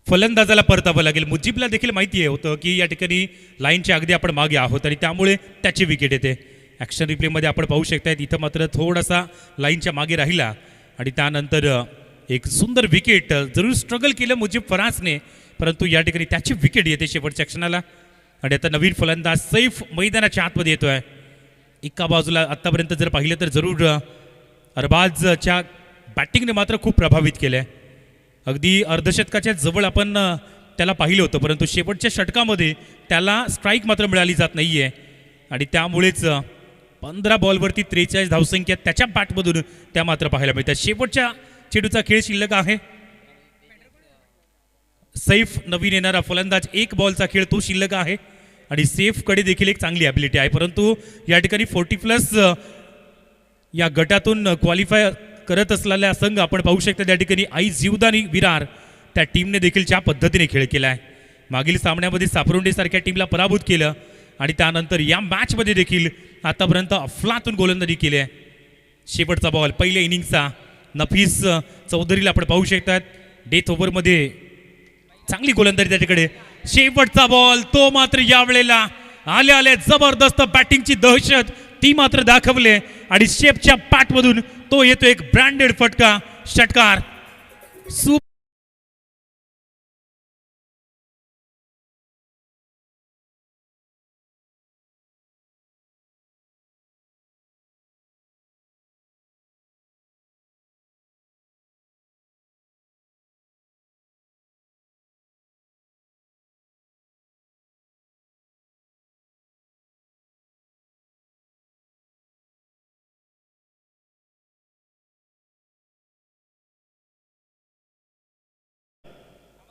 फलंदाजाला परतावं लागेल. मुजीबला देखील माहिती होतं की या ठिकाणी लाईनच्या अगदी आपण मागे आहोत आणि त्यामुळे त्याची विकेट येते. ॲक्शन रिप्लेमध्ये आपण पाहू शकताय इथं मात्र थोडासा लाईनच्या मागे राहिला आणि त्यानंतर एक सुंदर विकेट. जरूर स्ट्रगल केलं मुजीब फराजने, परंतु या ठिकाणी त्याची विकेट येते शेवटच्या क्षणाला. आणि आता नवीन फलंदाज सैफ मैदानाच्या आतमध्ये येतोय. एका बाजूला आत्तापर्यंत जर पाहिलं तर जरूर अरबाजच्या बॅटिंगने मात्र खूप प्रभावित केलं आहे. अगदी अर्धशतकाच्या जवळ आपण त्याला पाहिलं होतं, परंतु शेवटच्या षटकामध्ये त्याला स्ट्राईक मात्र मिळाली जात नाही आहे आणि त्यामुळेच 15 बॉलवरती 43 धावसंख्या त्याच्या बॅटमधून त्या मात्र पाहायला मिळतात. शेवटच्या चेंडूचा खेळ शिल्लक आहे. सैफ नवीन येणारा फलंदाज, एक बॉलचा खेळ तो शिल्लक आहे आणि सेफकडे देखील एक चांगली ॲबिलिटी आहे, परंतु या ठिकाणी 40+ या गटातून क्वालिफाय करत असलेला संघ आपण पाहू शकता. त्या ठिकाणी आई जीवदानी विरार त्या टीमने देखील ज्या पद्धतीने खेळ केला आहे, मागील सामन्यामध्ये सापरोंडेसारख्या टीमला पराभूत केलं आणि त्यानंतर या मॅचमध्ये देखील आतापर्यंत अफलातून गोलंदाजी केली आहे. शेवटचा बॉल पहिल्या इनिंगचा नफीस चौधरीला आपण पाहू शकतात. डेथ ओव्हरमध्ये चांगली गोलंदाजी त्याच्याकडे. शेवटचा बॉल तो मात्र यावेळेला आले जबरदस्त बॅटिंगची दहशत ती मात्र दाखवले आणि शेपच्या पॅटमधून तो येतो एक ब्रँडेड फटका षटकार.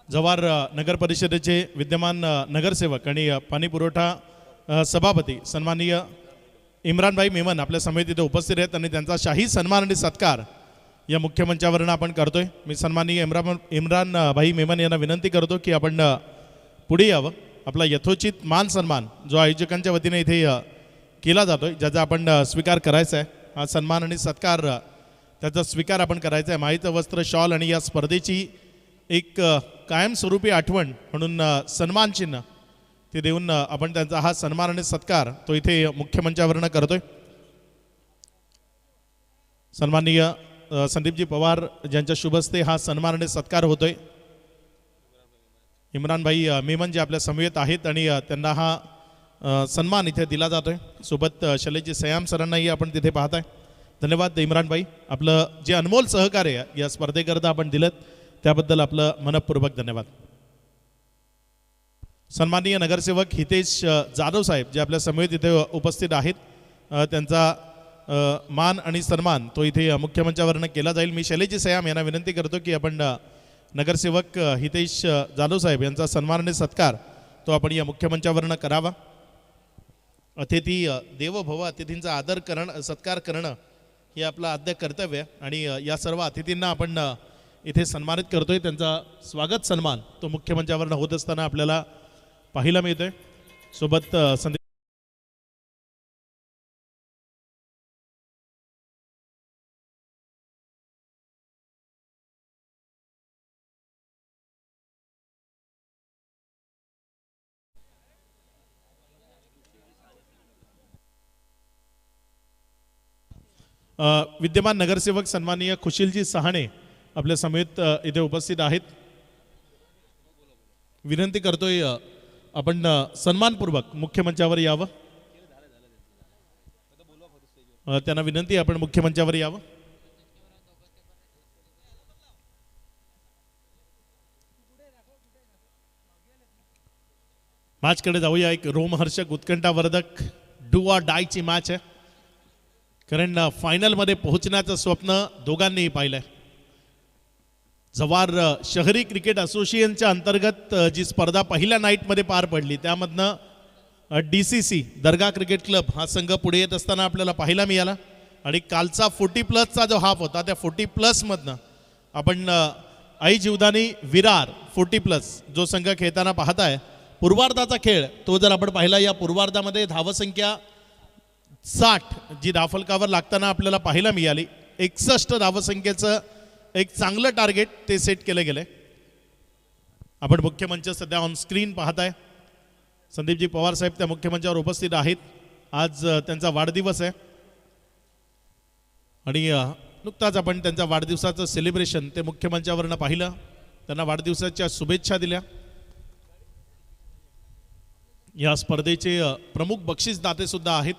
जव्हार नगर परिषदेचे विद्यमान नगरसेवक आणि पाणी पुरवठा सभापती सन्माननीय इम्रानभाई मेमन आपल्या समितीत इथे उपस्थित आहेत आणि त्यांचा शाही सन्मान आणि सत्कार या मुख्यमंचावरून आपण करतोय. मी सन्माननीय इम्रान भाई मेमन यांना विनंती करतो की आपण पुढे यावं. आपला यथोचित मान सन्मान जो आयोजकांच्या वतीने इथे केला जातोय, ज्याचा आपण स्वीकार करायचा आहे. हा सन्मान आणि सत्कार त्याचा स्वीकार आपण करायचा आहे. माहीत वस्त्र, शॉल आणि या स्पर्धेची एक कायमस्वरूपी आठवण म्हणून सन्मान चिन्ह ते देऊन आपण त्यांचा हा सन्मान आणि सत्कार तो इथे मुख्यमंचावरनं करतोय. सन्माननीय संदीपजी पवार ज्यांच्या शुभ हस्ते हा सन्मान आणि सत्कार होतोय. इम्रानभाई मेमन जे आपल्या समवेत आहेत आणि त्यांना हा सन्मान इथे दिला जातोय. सोबत शैलेशजी सयाम सरांनाही आपण तिथे पाहताय. धन्यवाद इम्रानभाई, आपलं जे अनमोल सहकार्य या स्पर्धेकरता आपण दिलं त्याबद्दल आपलं मनपूर्वक धन्यवाद. सन्माननीय नगरसेवक हितेश जाधव साहेब जे आपल्या समवेत इथे उपस्थित आहेत, त्यांचा मान आणि सन्मान तो इथे मुख्यमंचावरनं केला जाईल. मी शैलेशजी सयाम यांना विनंती करतो की आपण नगरसेवक हितेश जाधव साहेब यांचा सन्मान आणि सत्कार तो आपण या मुख्यमंचावरनं करावा. अतिथी देवो भव, अतिथींचा आदर करणं, सत्कार करणं हे आपलं आद्य कर्तव्य आहे आणि या सर्व अतिथींना आपण इथे सन्मानित करतोय. त्यांचा स्वागत सन्मान तो मुख्यमंचावरनं होत असताना आपल्याला पाहायला मिळतोय. सोबत संदीप विद्यमान नगरसेवक सन्माननीय खुशीलजी सहाणे आपल्या समेत इथे उपस्थित आहेत. विनंती करतोय आपण सन्मानपूर्वक मुख्यमंचावर यावं. त्यांना विनंती आपण मुख्यमंचावर यावं. मॅचकडे जाऊया. एक रोमहर्षक उत्कंठावर्धक डू ऑर डायची मॅच आहे, कारण फायनलमध्ये पोहोचण्याचं स्वप्न दोघांनीही पाहिलंय. जव्हार शहरी क्रिकेट असोसिएशनच्या अंतर्गत जी स्पर्धा पहिल्या नाईटमध्ये पार पडली त्यामधनं DCC दर्गा क्रिकेट क्लब हा संघ पुढे येत असताना आपल्याला पाहायला मिळाला. आणि कालचा 40+ जो हाफ होता त्या 40+ मधनं आपण आई जीवदानी विरार 40+ जो संघ खेळताना पाहताय. पूर्वार्धाचा खेळ तो जर आपण पाहिला, या पूर्वार्धामध्ये धावसंख्या 60 जी धावफलकावर लागताना आपल्याला पाहायला मिळाली. 61 धावसंख्येचं एक चांगलं टार्गेट ते सेट केलं गेलंय. आपण मुख्यमंच सध्या ऑन स्क्रीन पाहताय. संदीपजी पवार साहेब त्या मुख्यमंचावर उपस्थित आहेत. आज त्यांचा वाढदिवस आहे आणि नुकताच आपण त्यांच्या वाढदिवसाचं सेलिब्रेशन ते मुख्यमंचावरनं पाहिलं. त्यांना वाढदिवसाच्या शुभेच्छा दिल्या. या स्पर्धेचे प्रमुख बक्षीसदाते सुद्धा आहेत.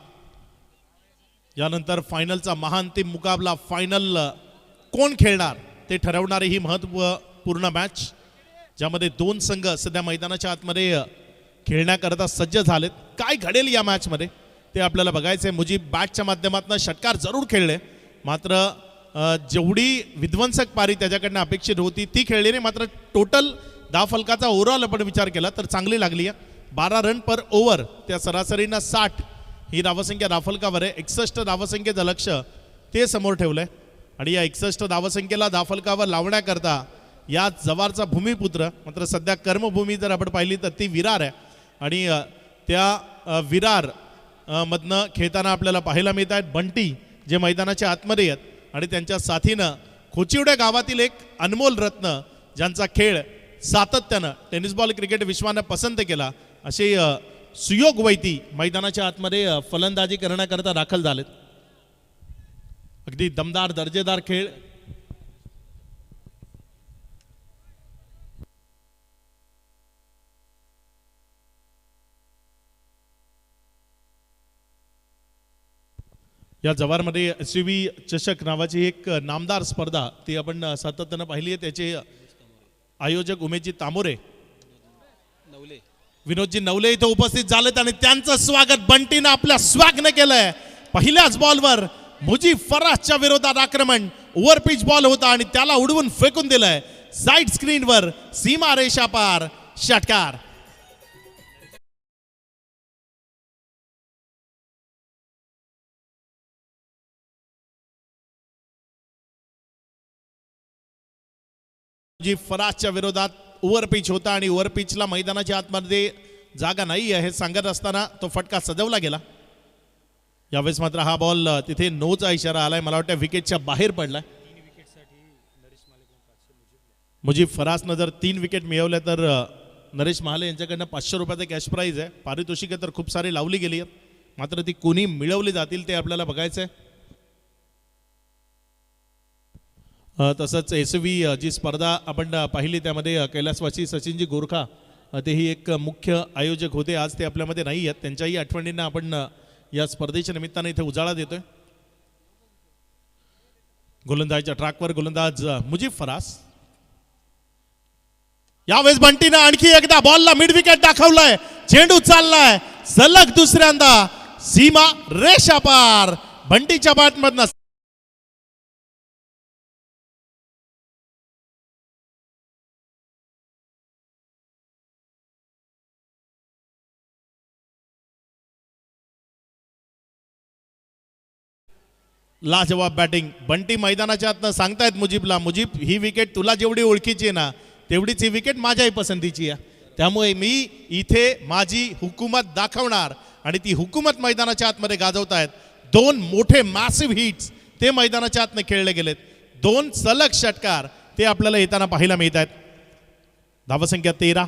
यानंतर फायनलचा महाअंतिम मुकाबला, फायनल कोण खेळणार ते ठरवणारी ही महत्त्वपूर्ण मॅच, ज्यामध्ये 2 संघ सध्या मैदानाच्या आतमध्ये खेळण्याकरता सज्ज झालेत. काय घडेल या मॅचमध्ये ते आपल्याला बघायचं आहे. मुजीब बॅटच्या माध्यमातून षटकार जरूर खेळले, मात्र जेवढी विध्वंसक पारी त्याच्याकडनं अपेक्षित होती ती खेळली नाही. मात्र टोटल धावफलकाचा ओव्हरऑल आपण विचार केला तर चांगली लागली आहे. 12 रन पर ओव्हर, त्या सरासरीनं 60 ही धावसंख्या धावफलकावर आहे. 61 धावसंख्येचं लक्ष ते समोर ठेवलं आहे आणि या 61 धावसंख्येला धावफलकावर लावण्याकरता या जवारचा भूमिपुत्र, मात्र सध्या कर्मभूमी जर आपण पाहिली तर ती विरार आहे आणि त्या विरार मधनं खेळताना आपल्याला पाहायला मिळत आहेत बंटी, जे मैदानाच्या आतमध्ये आहेत आणि त्यांच्या साथीनं खोचिवड्या गावातील एक अनमोल रत्न, ज्यांचा खेळ सातत्यानं टेनिस बॉल क्रिकेट विश्वानं पसंत केला, असे सुयोग वैती मैदानाच्या आतमध्ये फलंदाजी करण्याकरता दाखल झालेत. अगदी दमदार दर्जेदार खेळ. या जवारमध्ये SUV चषक नावाची एक नामदार स्पर्धा ती आपण सातत्यानं पाहिली आहे. त्याचे आयोजक उमेशजी तामोरे, विनोदजी नवले इथे उपस्थित झालेत आणि त्यांचं स्वागत बंटीनं आपल्या स्वॅगनं केलंय. पहिल्याच बॉलवर मुजीब फराजच्या विरोधात आक्रमण. ओव्हर पिच बॉल होता आणि त्याला उडवून फेकून दिलंय साईड स्क्रीनवर, सीमा रेषा पार, षटकार. मुजीब फराजच्या विरोधात ओव्हर पिच होता आणि ओव्हर पिचला मैदानाच्या आतमध्ये जागा नाही आहे सांगत असताना तो फटका सजवला गेला. यावेळेस मात्र हा बॉल तिथे नोचा इशारा आलाय, मला वाटतं विकेटच्या बाहेर पडलाय. मुजीब फराजनं जर 3 विकेट मिळवल्या तर नरेश महाले यांच्याकडनं 500 रुपयाचं कॅश प्राईज आहे. पारितोषिकं तर खूप सारी लावली गेली आहेत, मात्र ती कोणी मिळवली जातील ते आपल्याला बघायचं आहे. तसंच SUV जी स्पर्धा आपण पाहिली त्यामध्ये कैलासवासी सचिनजी गोरखा तेही एक मुख्य आयोजक होते. आज ते आपल्यामध्ये नाही आहेत, त्यांच्याही आठवणींना आपण या स्पर्धेच्या निमित्ताने इथे उजाळा देतोय. गोलंदाजीच्या ट्रॅकवर गोलंदाज मुजीब फराज. यावेळेस बंटीनं आणखी एकदा बॉलला मिड विकेट दाखवलाय. चेंडू चाललाय सलग दुसऱ्यांदा सीमा रेषा पार. बंटीच्या बॅटमधनं लाजवाब बॅटिंग. बंटी मैदानाच्या आतनं सांगतायत मुजीबला, मुजीब ही विकेट तुला जेवढी ओळखीची आहे ना तेवढीच ही विकेट माझ्याही पसंतीची आहे, त्यामुळे मी इथे माझी हुकूमत दाखवणार. आणि ती हुकूमत मैदानाच्या आतमध्ये गाजवतायत. 2 मोठे मॅसिव्ह हिट्स ते मैदानाच्या आतनं खेळले गेलेत. 2 सलग षटकार ते आपल्याला येताना पाहायला मिळत आहेत. धावसंख्या 13.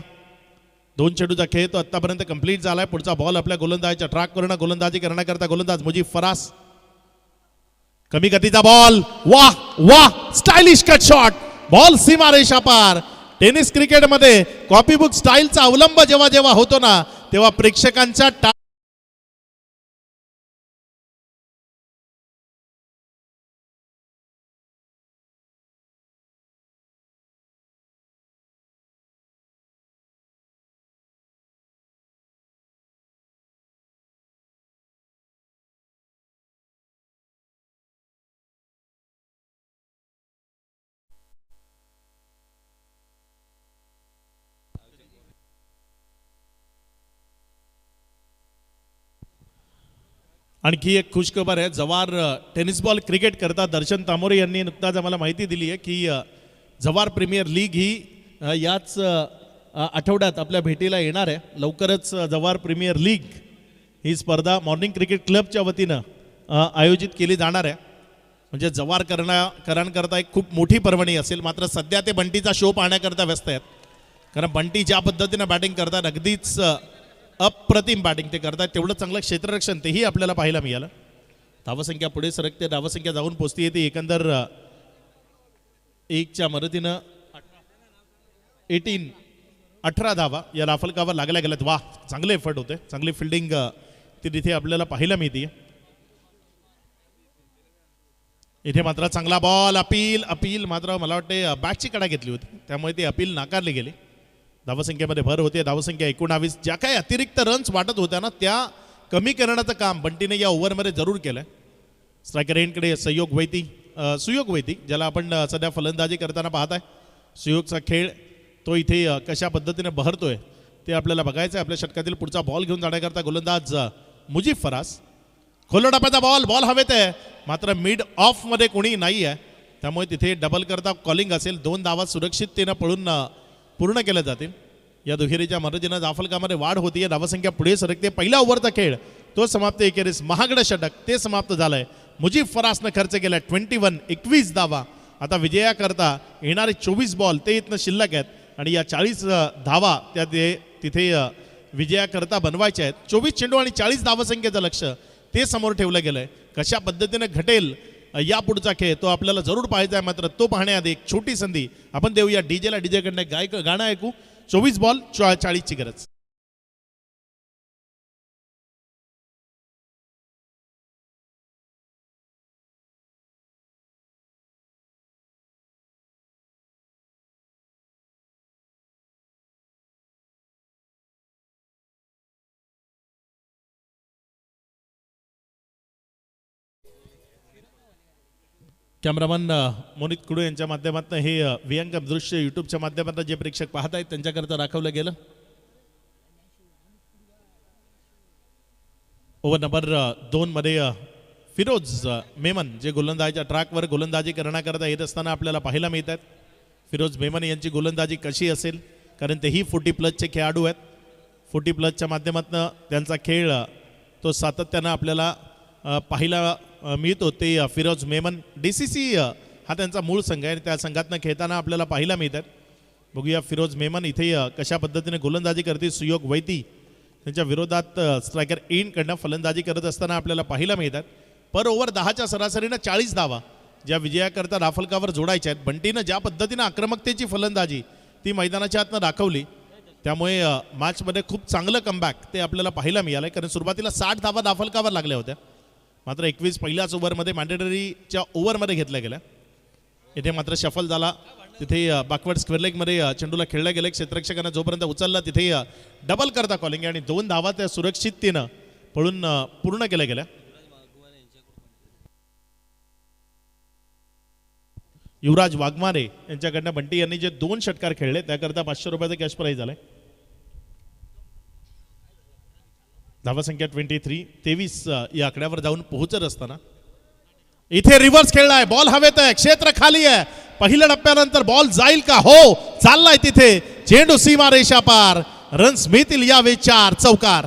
2 चेंडूचा खेळ तो आतापर्यंत कंप्लीट झालाय. पुढचा बॉल आपल्या गोलंदाजीच्या ट्रॅकवरनं गोलंदाजी करण्याकरता गोलंदाज मुजीब फराज. कमी गतीचा बॉल, वाह वाह, स्टायलिश कट शॉट, बॉल सीमा रेषा पार. टेनिस क्रिकेटमध्ये कॉपीबुक स्टाईलचा अवलंब जेव्हा जेव्हा होतो ना तेव्हा प्रेक्षकांच्या आणखी एक खुशखबर आहे. जवार टेनिस बॉल क्रिकेट करता दर्शन तामोरे यांनी नुकताच आम्हाला माहिती दिली आहे की जवार प्रीमियर लीग ही याच आठवड्यात आपल्या भेटीला येणार आहे. लवकरच जवार प्रीमियर लीग ही स्पर्धा मॉर्निंग क्रिकेट क्लबच्या वतीनं आयोजित केली जाणार आहे. म्हणजे जवार करण्याकरता एक खूप मोठी पर्वणी असेल. मात्र सध्या ते बंटीचा शो पाहण्याकरता व्यस्त आहेत, कारण बंटी ज्या पद्धतीनं बॅटिंग करतात अगदीच अप्रतिम बॅटिंग ते करतात. तेवढं चांगलं क्षेत्ररक्षण तेही आपल्याला पाहायला मिळालं. धावसंख्या पुढे सरकते, धावसंख्या जाऊन पोचते येते. एकंदर 1च्या मदतीनं 18 धावा या राफलकावर लागल्या गेल्यात. वा, चांगले एफर्ट होते, चांगली फिल्डिंग ती तिथे आपल्याला पाहायला मिळते. इथे मात्र चांगला बॉल, अपील मात्र मला वाटते बॅटची कडा घेतली होती, त्यामुळे ती अपील नाकारली गेली. धावसंख्येमध्ये भर होते. धावसंख्या 19. ज्या काही अतिरिक्त रन्स वाटत होत्या ना त्या कमी करण्याचं काम बंटीने या ओव्हरमध्ये जरूर केलंय. स्ट्रायकर एंडकडे सुयोग वैती, ज्याला आपण सध्या फलंदाजी करताना पाहत आहे. सुयोगचा खेळ तो इथे कशा पद्धतीने बहरतोय ते आपल्याला बघायचं आहे. आपल्या षटकातील पुढचा बॉल घेऊन जाण्याकरता गोलंदाज मुजीब फरास. खोलो टप्प्याचा बॉल हवेत आहे, मात्र मिड ऑफमध्ये कोणी नाही आहे, त्यामुळे तिथे डबल करता कॉलिंग असेल. 2 धावा सुरक्षिततेनं पळून पूर्ण केल्या जातील. या दुहेरीच्या मदतीनं धावफलकामध्ये वाढ होतीये, धावसंख्या पुढे सरकते. पहिल्या ओव्हरचा खेळ तो समाप्त. एकेरीस महागडं षटक ते समाप्त झालंय. मुजीब फरासनं खर्च केला 21 धावा. आता विजयाकरता येणारे 24 बॉल ते इथनं शिल्लक आहेत आणि या 40 धावा त्या तिथे विजयाकरता बनवायच्या आहेत. 24 चेंडू आणि 40 धावसंख्येचं लक्ष ते समोर ठेवलं गेलंय. कशा पद्धतीने घटेल या पुढचा खेळ तो आपल्याला जरूर पाहायचा आहे. मात्र तो पाहण्याआधी एक छोटी संधी आपण देऊया डीजेकडनं गाणं ऐकू. 24 बॉल 40ची गरज. कॅमेरामन मोनित कुडू यांच्या माध्यमातून हे विहंगम दृश्य यूट्यूबच्या माध्यमातून जे प्रेक्षक पाहत आहेत त्यांच्याकरता दाखवलं गेलं. ओव्हर नंबर 2 मध्ये फिरोज मेमन जे गोलंदाजीच्या ट्रॅकवर गोलंदाजी करण्याकरता येत असताना आपल्याला पाहायला मिळत आहेत. फिरोज मेमन यांची गोलंदाजी कशी असेल, कारण तेही 40+ चे खेळाडू आहेत. 40+ च्या माध्यमातून त्यांचा खेळ तो सातत्यानं आपल्याला पाहायला मिळतो. ते फिरोज मेमन DCC हा त्यांचा मूळ संघ आहे आणि त्या संघातनं खेळताना आपल्याला पाहायला मिळतात. बघूया फिरोज मेमन इथे कशा पद्धतीने गोलंदाजी करते. सुयोग वैती त्यांच्या विरोधात स्ट्रायकर कडनं फलंदाजी करत असताना आपल्याला पाहायला मिळतात. पर ओव्हर 10च्या सरासरीनं 40 धावा ज्या विजयाकरता राफलकावर जोडायच्या आहेत. बंटीनं ज्या पद्धतीनं आक्रमकतेची फलंदाजी ती मैदानाच्या आतनं दाखवली, त्यामुळे मॅचमध्ये खूप चांगलं कमबॅक ते आपल्याला पाहायला मिळालं. कारण सुरुवातीला 60 धावा राफलकावर लागल्या होत्या, मात्र 21 पहिल्याच ओव्हरमध्ये मॅन्डेटरीच्या ओव्हरमध्ये घेतल्या गेल्या. इथे मात्र शफल झाला. तिथे बॅकवर्ड स्क्वेअर लेगमध्ये चेंडूला खेळल्या गेले. क्षेत्ररक्षकांना जोपर्यंत उचलला तिथे डबल करता कॉलिंग आणि 2 धावा त्या सुरक्षिततेनं पळून पूर्ण केल्या गेल्या. युवराज वाघमारे यांच्याकडनं बंटी यांनी जे 2 षटकार खेळले त्याकरता 500 रुपयाचं कॅश प्राईज झालंय. धावसंख्या 23 या आकड्यावर जाऊन पोहोचत असताना इथे रिव्हर्स खेळलाय. बॉल हवेत आहे, क्षेत्र खाली आहे. पहिल्या टप्प्यानंतर बॉल जाईल का? हो, चाललाय तिथे. चेंडू सीमा रेषा पार. रन्स मिळतील यावेळी 4 चौकार.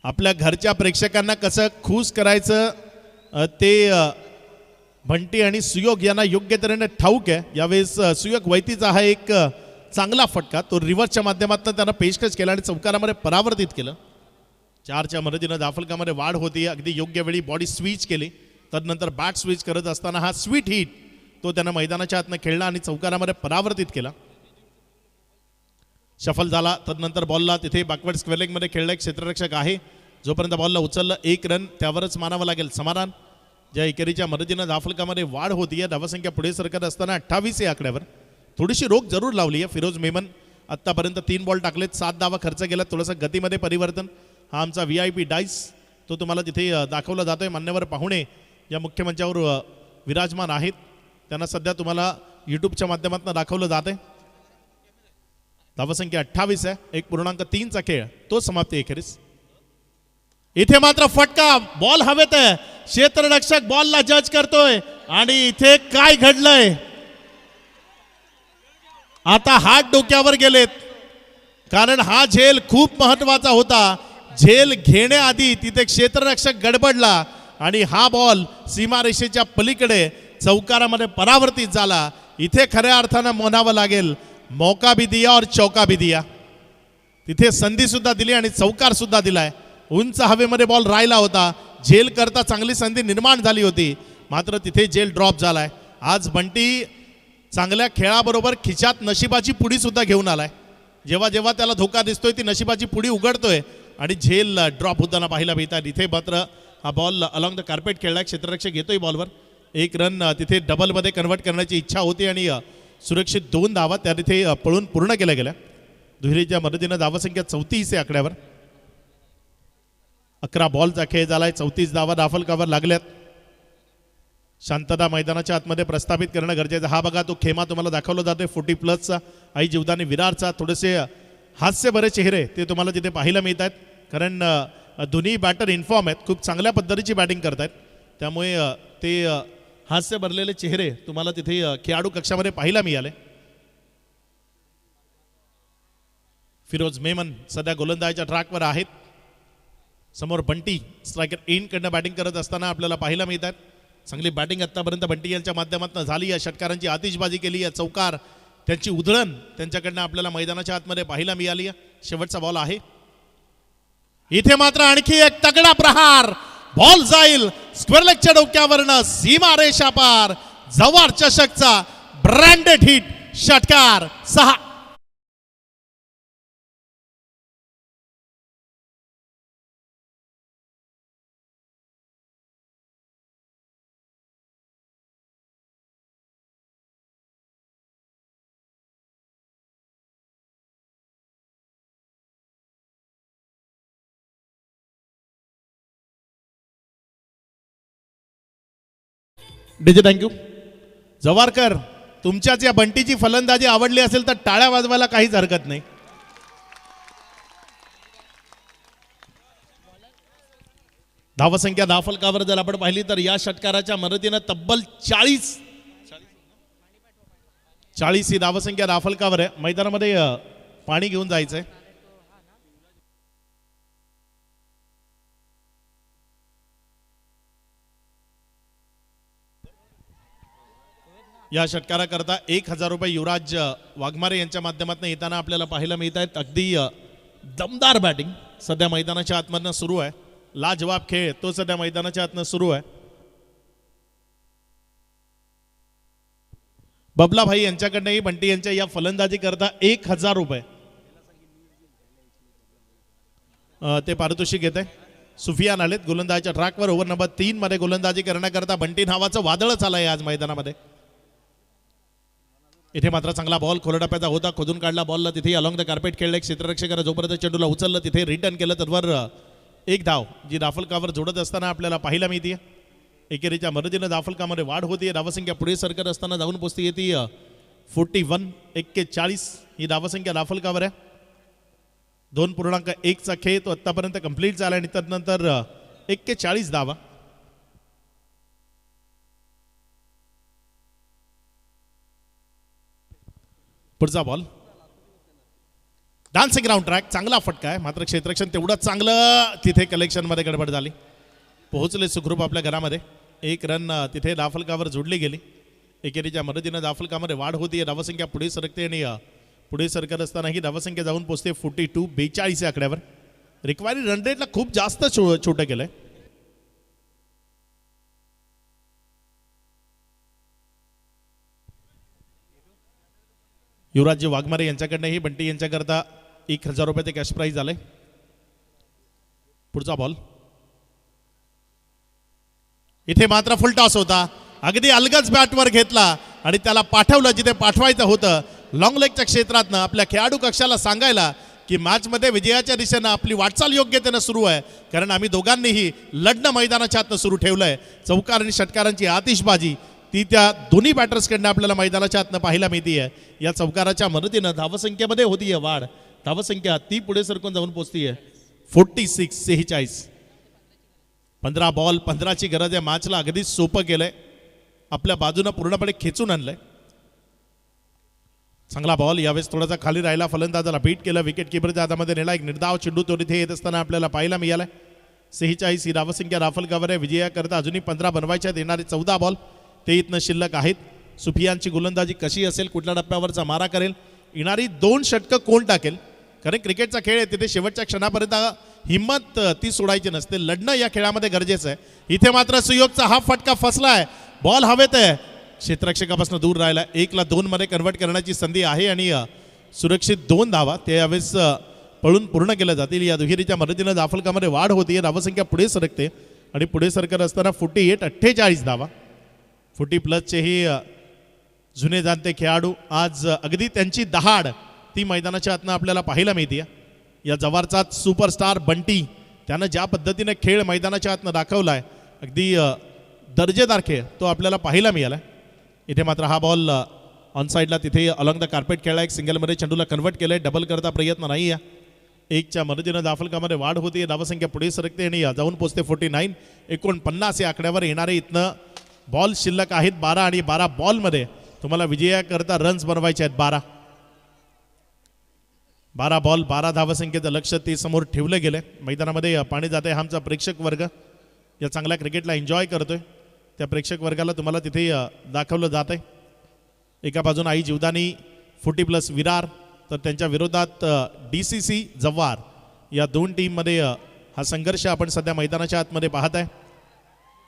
आपल्या घरच्या प्रेक्षकांना कसं खुश करायचं ते बंटी आणि सुयोग यांना योग्य तऱ्हेने ठाऊक आहे. यावेळेस सुयोग वैतीचा हा एक चांगला फटका तो रिव्हर्सच्या माध्यमातून त्यांना पेशकश केला आणि चौकारामध्ये परावर्तित केलं. 4च्या मदतीनं दाफलकामध्ये वाढ होती. अगदी योग्य वेळी बॉडी स्विच केली. तदनंतर बॅट स्विच करत असताना हा स्वीट हिट तो त्यांना मैदानाच्या आतनं खेळला आणि चौकारामध्ये परावर्तित केला. शफल झाला. तदनंतर बॉलला तिथे बॅकवर्ड स्क्वेअर लेगमध्ये खेळला एक क्षेत्ररक्षक आहे. जोपर्यंत बॉलला उचललं 1 रन त्यावरच मानावं लागेल समाधान. ज्या एकेरीच्या मदतीनं दाफलकामध्ये वाढ होतीये. धावसंख्या पुढे सरकत असताना 28 या आकड्यावर थोडीशी रोख जरूर लावली आहे. फिरोज मेमन आत्तापर्यंत 3 बॉल टाकलेत, 7 धावा खर्च केला. थोडंसं गतीमध्ये परिवर्तन. हा आमचा VIP डाईस तो तुम्हाला तिथे दाखवला जातोय. मान्यवर पाहुणे या मुख्य मंचावर विराजमान आहेत, त्यांना सध्या तुम्हाला यूट्यूबच्या माध्यमातून दाखवलं जात आहे. धावसंख्या 28 आहे. 1.3चा खेळ तो समाप्ती एखेरीस. इथे मात्र फटका. बॉल हवेत आहे. क्षेत्ररक्षक बॉलला जज करतोय आणि इथे काय घडलंय? आता हात डोक्यावर गेलेत, कारण हा झेल खूप महत्वाचा होता. झेल घेण्याआधी तिथे क्षेत्ररक्षक गडबडला आणि हा बॉल सीमारेषेच्या पलीकडे चौकारामध्ये परावर्तित झाला. इथे खऱ्या अर्थानं म्हणावं लागेल मौका भी दिया और चौका भी दिया. तिथे संधी सुद्धा दिली आणि चौकार सुद्धा दिलाय. उंच हवेमध्ये बॉल राहिला होता. झेल करता चांगली संधी निर्माण झाली होती, मात्र तिथे झेल ड्रॉप झालाय. आज बंटी चांगल्या खेळाबरोबर खिशात नशिबाची पुडी सुद्धा घेऊन आलाय. जेव्हा जेव्हा त्याला धोका दिसतोय ती नशिबाची पुडी उघडतोय आणि झेल ड्रॉप होताना पाहायला मिळतात. इथे मात्र हा बॉल अलॉंग द कार्पेट खेळलाय. क्षेत्ररक्षक येतोय बॉलवर. 1 रन तिथे डबलमध्ये कन्वर्ट करण्याची इच्छा होती आणि सुरक्षित 2 धावा त्या तिथे पळून पूर्ण केल्या गेल्या. दुहेरीच्या मदतीनं धावसंख्या 34 या आकड्यावर. 11 बॉलचा खेळ झालाय. 34 धावा दाफलकावर लागल्यात. शांतता मैदानाच्या आतमध्ये प्रस्थापित करणं गरजेचं. हा बघा तो खेमा तुम्हाला दाखवला जातोय 40+ आई जीवदानी विरारचा. थोडेसे हास्य बरे चेहरे ते तुम्हाला तिथे पाहायला मिळत आहेत, कारण दोन्ही बॅटर इन्फॉर्म आहेत, खूप चांगल्या पद्धतीची बॅटिंग करतायत, त्यामुळे ते हास्य भरलेले चेहरे तुम्हाला तिथे खेळाडू कक्षामध्ये पाहायला मिळाले. फिरोज मेमन सध्या गोलंदाजीच्या ट्रॅकवर आहेत. समोर बंटी स्ट्रायकर एंडकडनं बॅटिंग करत असताना आपल्याला पाहायला मिळतात. चांगली बॅटिंग आतापर्यंत बंटी यांच्या माध्यमातून झाली. या षटकारांची आतिषबाजी केली, या चौकार त्यांची उधळण त्यांच्याकडनं आपल्याला मैदानाच्या आतमध्ये पाहायला मिळाली. शेवटचा बॉल आहे. इथे मात्र आणखी एक तगडा प्रहार. बॉल जाईल स्क्वेअर लेगच्या डोक्यावरनं सीमा रेषा पार. जवार चषकचा ब्रँडेड हिट षटकार 6. DJ thank you. जवारकर, तुमच्याच या बंटीची फलंदाजी आवडली असेल तर टाळ्या वाजवायला काहीच हरकत नाही. धावसंख्या धावफलकावर जर आपण पाहिली तर या षटकाराच्या मदतीनं तब्बल 40 ही धावसंख्या धावफलकावर आहे. मैदानामध्ये पाणी घेऊन जायचंय. या षटकाराकरता 1000 रुपये युवराज वाघमारे यांच्या माध्यमातून येताना आपल्याला पाहायला मिळत आहेत. अगदी दमदार बॅटिंग सध्या मैदानाच्या आतमधनं सुरू आहे. लाजवाब खेळ तो सध्या मैदानाच्या आतनं सुरू आहे. बबला भाई यांच्याकडनंही बंटी यांच्या या फलंदाजी करता 1000 रुपये ते पारितोषिक घेते. सुफियान आलेत गोलंदाजीच्या ट्रॅकवर. ओव्हर नंबर 3 मध्ये गोलंदाजी करण्याकरता बंटी नावाचं वादळच आलंय आज मैदानामध्ये. इथे मात्र चांगला बॉल खोलटप्प्याचा होता, खोदून काढला बॉलला, तिथे अलॉंग द कार्पेट खेळला. एक क्षेत्ररक्षकाने जोपर्यंत चेंडूला उचललं तिथे रिटर्न केलं तर वर एक धाव जी दाफलकावर जोडत असताना आपल्याला पाहायला मिळते. एकेरीच्या मदतीनं दाफलकामध्ये वाढ होती. धावसंख्या पुढे सरकत असताना जाऊन पोचती येते 41 ही धावसंख्या दाफलकावर आहे. 2.1 खेळ तो आतापर्यंत कंप्लीट झाला आणि त्यानंतर 41 धावा. पुढचा बॉल डान्सिंग ग्राउंड ट्रॅक, चांगला फटका आहे, मात्र क्षेत्ररक्षण तेवढंच चांगलं. तिथे कलेक्शनमध्ये गडबड झाली. पोहोचले सुखरूप आपल्या घरामध्ये. 1 रन तिथे दाफलकावर जोडली गेली. एकेरीच्या मदतीनं दाफलकामध्ये वाढ होती. धावसंख्या पुढे सरकते आणि पुढे सरकत असताना ही धावसंख्या जाऊन पोचते 42 या आकड्यावर. रिक्वायरी रन रेटला खूप जास्त छोटं केलंय. युवराजजी वाघमारे यांच्याकडनंही बंटी यांच्याकरता 1000 रुपये कॅश प्राईज आले. पुढचा बॉल इथे मात्र फुल टॉस होता. अगदी अलगच बॅटवर घेतला आणि त्याला पाठवलं जिथे पाठवायचं होतं. लॉंग लेगच्या क्षेत्रातनं आपल्या खेळाडू कक्षाला सांगायला की मॅचमध्ये विजयाच्या दिशेनं आपली वाटचाल योग्यतेनं सुरू आहे, कारण आम्ही दोघांनीही लढणं मैदानाच्या आतनं सुरू ठेवलंय. चौकार आणि षटकारांची आतिषबाजी ती त्या दोन्ही बॅटर्सकडनं आपल्याला मैदानाच्या आतनं पाहायला मिळतीये. या चौकाराच्या मदतीनं धावसंख्येमध्ये होतीये वाढ. धावसंख्या ती पुढे सरकून जाऊन पोहोचतीये 46. 15 बॉल 15ची गरज आहे. मॅचला अगदी सोपं केलंय, आपल्या बाजूनं पूर्णपणे खेचून आणलंय. चांगला बॉल यावेळेस थोडासा खाली राहिला, फलंदाजाला बीट केलं, विकेट किपरच्या हातामध्ये नेला. एक निर्धाव चेंडू तो तिथे येत असताना आपल्याला पाहायला मिळालाय. 46 ही धावसंख्या दाफलकावर आहे. विजयाकरता अजूनही 15 बनवायच्यात. येणारे 14 बॉल ते इथनं शिल्लक आहेत. सुफियानची गोलंदाजी कशी असेल, कुठल्या टप्प्यावरचा मारा करेल, येणारी 2 षटकं कोण टाकेल, कारण क्रिकेटचा खेळ आहे, तिथे शेवटच्या क्षणापर्यंत हिंमत ती सोडायची नसते. लढणं या खेळामध्ये गरजेचं आहे. इथे मात्र सुयोगचा हा फटका फसलाय. बॉल हवेत आहे, क्षेत्ररक्षकापासून दूर राहिला. 1ला 2 मध्ये कन्वर्ट करण्याची संधी आहे आणि सुरक्षित 2 धावा ते यावेळेस पळून पूर्ण केल्या जातील. या दुहेरीच्या मदतीनं दाफलकामध्ये वाढ होती. धावसंख्या पुढे सरकते आणि पुढे सरकत असताना 48 धावा. 40+ ही जुने जाणते खेळाडू आज अगदी त्यांची दहाड ती मैदानाच्या आतनं आपल्याला पाहायला मिळते. या जवारचा सुपरस्टार बंटी त्यानं ज्या पद्धतीने खेळ मैदानाच्या आतनं दाखवलाय, अगदी दर्जेदार खेळ तो आपल्याला पाहायला मिळाला. इथे मात्र हा बॉल ऑन साईडला तिथे अलॉंग द कार्पेट खेळला. एक सिंगलमध्ये चेंडूला कन्वर्ट केलंय. डबल करता प्रयत्न नाही आहे. 1च्या मदतीनं धावफलकामध्ये वाढ होते. धावसंख्या पुढे सरकते आणि जाऊन पोचते 49. 49 या आकड्यावर येणारे इथनं बॉल शिल्लक आहेत 12 आणि 12 बॉलमध्ये तुम्हाला विजयाकरता रन्स बनवायचे आहेत 12. 12 बॉल 12 धावसंख्येचं लक्ष ते समोर ठेवलं गेलं. मैदानामध्ये पाणी जाते. हा आमचा प्रेक्षक वर्ग या चांगल्या क्रिकेटला एन्जॉय करतोय. त्या प्रेक्षक वर्गाला तुम्हाला तिथे दाखवलं जात आहे. एका बाजून आई जीवदानी 40+ विरार तर त्यांच्या विरोधात DCC जव्हार या दोन टीममध्ये हा संघर्ष आपण सध्या मैदानाच्या आतमध्ये पाहत आहे.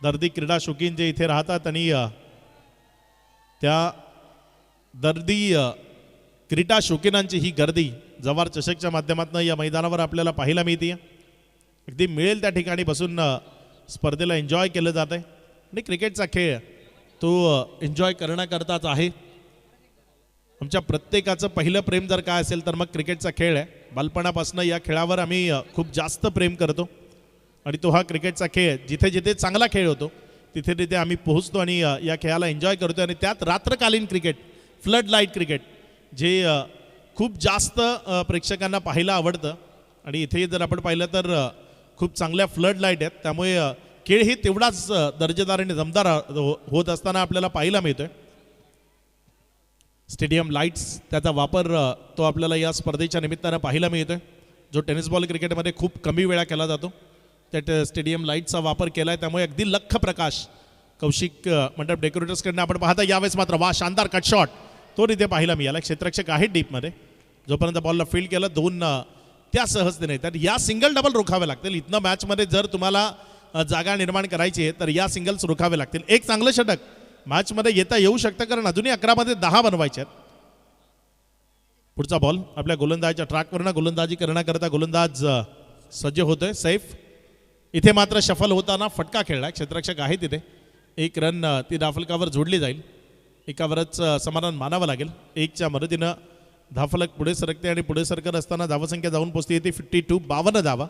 दर्दी क्रीडा शौकीन जे इथे राहतात आणि त्या दर्दी क्रीडा शौकीनांची ही गर्दी जव्हार चषकच्या माध्यमातून या मैदानावर आपल्याला पाहायला मिळते. अगदी मिळेल त्या ठिकाणी बसून स्पर्धेला एन्जॉय केलं जात आहे आणि क्रिकेटचा खेळ तो एन्जॉय करण्याकरताच आहे. आमच्या प्रत्येकाचं पहिलं प्रेम जर काय असेल तर मग क्रिकेटचा खेळ आहे. बालपणापासून या खेळावर आम्ही खूप जास्त प्रेम करतो आणि तो हा क्रिकेटचा खेळ जिथे जिथे चांगला खेळ होतो तिथे तिथे आम्ही पोहोचतो आणि या खेळाला एन्जॉय करतो. आणि त्यात रात्रकालीन क्रिकेट फ्लड लाईट क्रिकेट जे खूप जास्त प्रेक्षकांना पाहायला आवडतं आणि इथे जर आपण पाहिलं तर खूप चांगल्या फ्लड लाईट आहेत. त्यामुळे खेळ हे तेवढाच दर्जेदार आणि दमदार होत असताना आपल्याला पाहायला मिळतोय. स्टेडियम लाईट्स त्याचा वापर तो आपल्याला या स्पर्धेच्या निमित्तानं पाहायला मिळतोय. जो टेनिस बॉल क्रिकेटमध्ये खूप कमी वेळा केला जातो त्या स्टेडियम लाईटचा वापर केला आहे. त्यामुळे अगदी लख प्रकाश कौशिक मंडप डेकोरेटर्सकडनं आपण पाहता. यावेळेस मात्र वा शानदार कट शॉट तो तिथे पाहायला मिळाला. क्षेत्ररक्षक आहे डीपमध्ये. जोपर्यंत बॉलला फील्ड केलं 2 त्या सहजतेने. तर या सिंगल डबल रोखावे लागतील. इथनं मॅचमध्ये जर तुम्हाला जागा निर्माण करायची आहे तर या सिंगल्स रोखावे लागतील. एक चांगलं षटक मॅचमध्ये येता येऊ शकतं कारण अजूनही 11मध्ये 10 बनवायचे आहेत. पुढचा बॉल आपल्या गोलंदाजीच्या ट्रॅकवरनं गोलंदाजी करण्याकरता गोलंदाज सज्ज होतोय. सैफ इथे मात्र शफल होताना फटका खेळला. क्षेत्ररक्षक आहे तिथे. 1 रन ती धावफलकावर जोडली जाईल. एकावरच समाधान मानावं लागेल. 1च्या मदतीनं धावफलक पुढे सरकते आणि पुढे सरकत असताना धावसंख्या जाऊन पोचते येते 52. 52 धावा.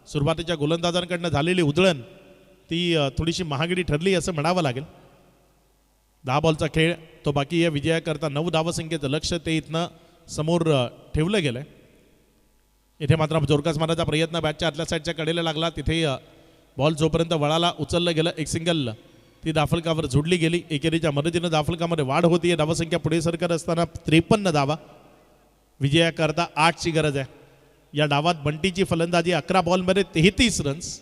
सुरुवातीच्या गोलंदाजांकडनं झालेली उधळण ती थोडीशी महागडी ठरली असं म्हणावं लागेल. 10 बॉलचा खेळ तो बाकी या विजयाकरता 9 धावसंख्येचं लक्ष ते इथनं समोर ठेवलं गेलं. इथे मात्र जोरकास मारायचा प्रयत्न बॅटच्या आतल्या साईडच्या कडेला लागला. तिथे बॉल जोपर्यंत वळाला उचललं गेलं. एक सिंगल ती धावफलकावर जोडली गेली. एकेरीच्या मदतीनं धावफलकामध्ये वाढ होती. धावसंख्या पुढे सरकत असताना 53 धावा. विजयाकरता 8ची गरज आहे. या डावात बंटीची फलंदाजी 11 बॉलमध्ये 33 रन्स.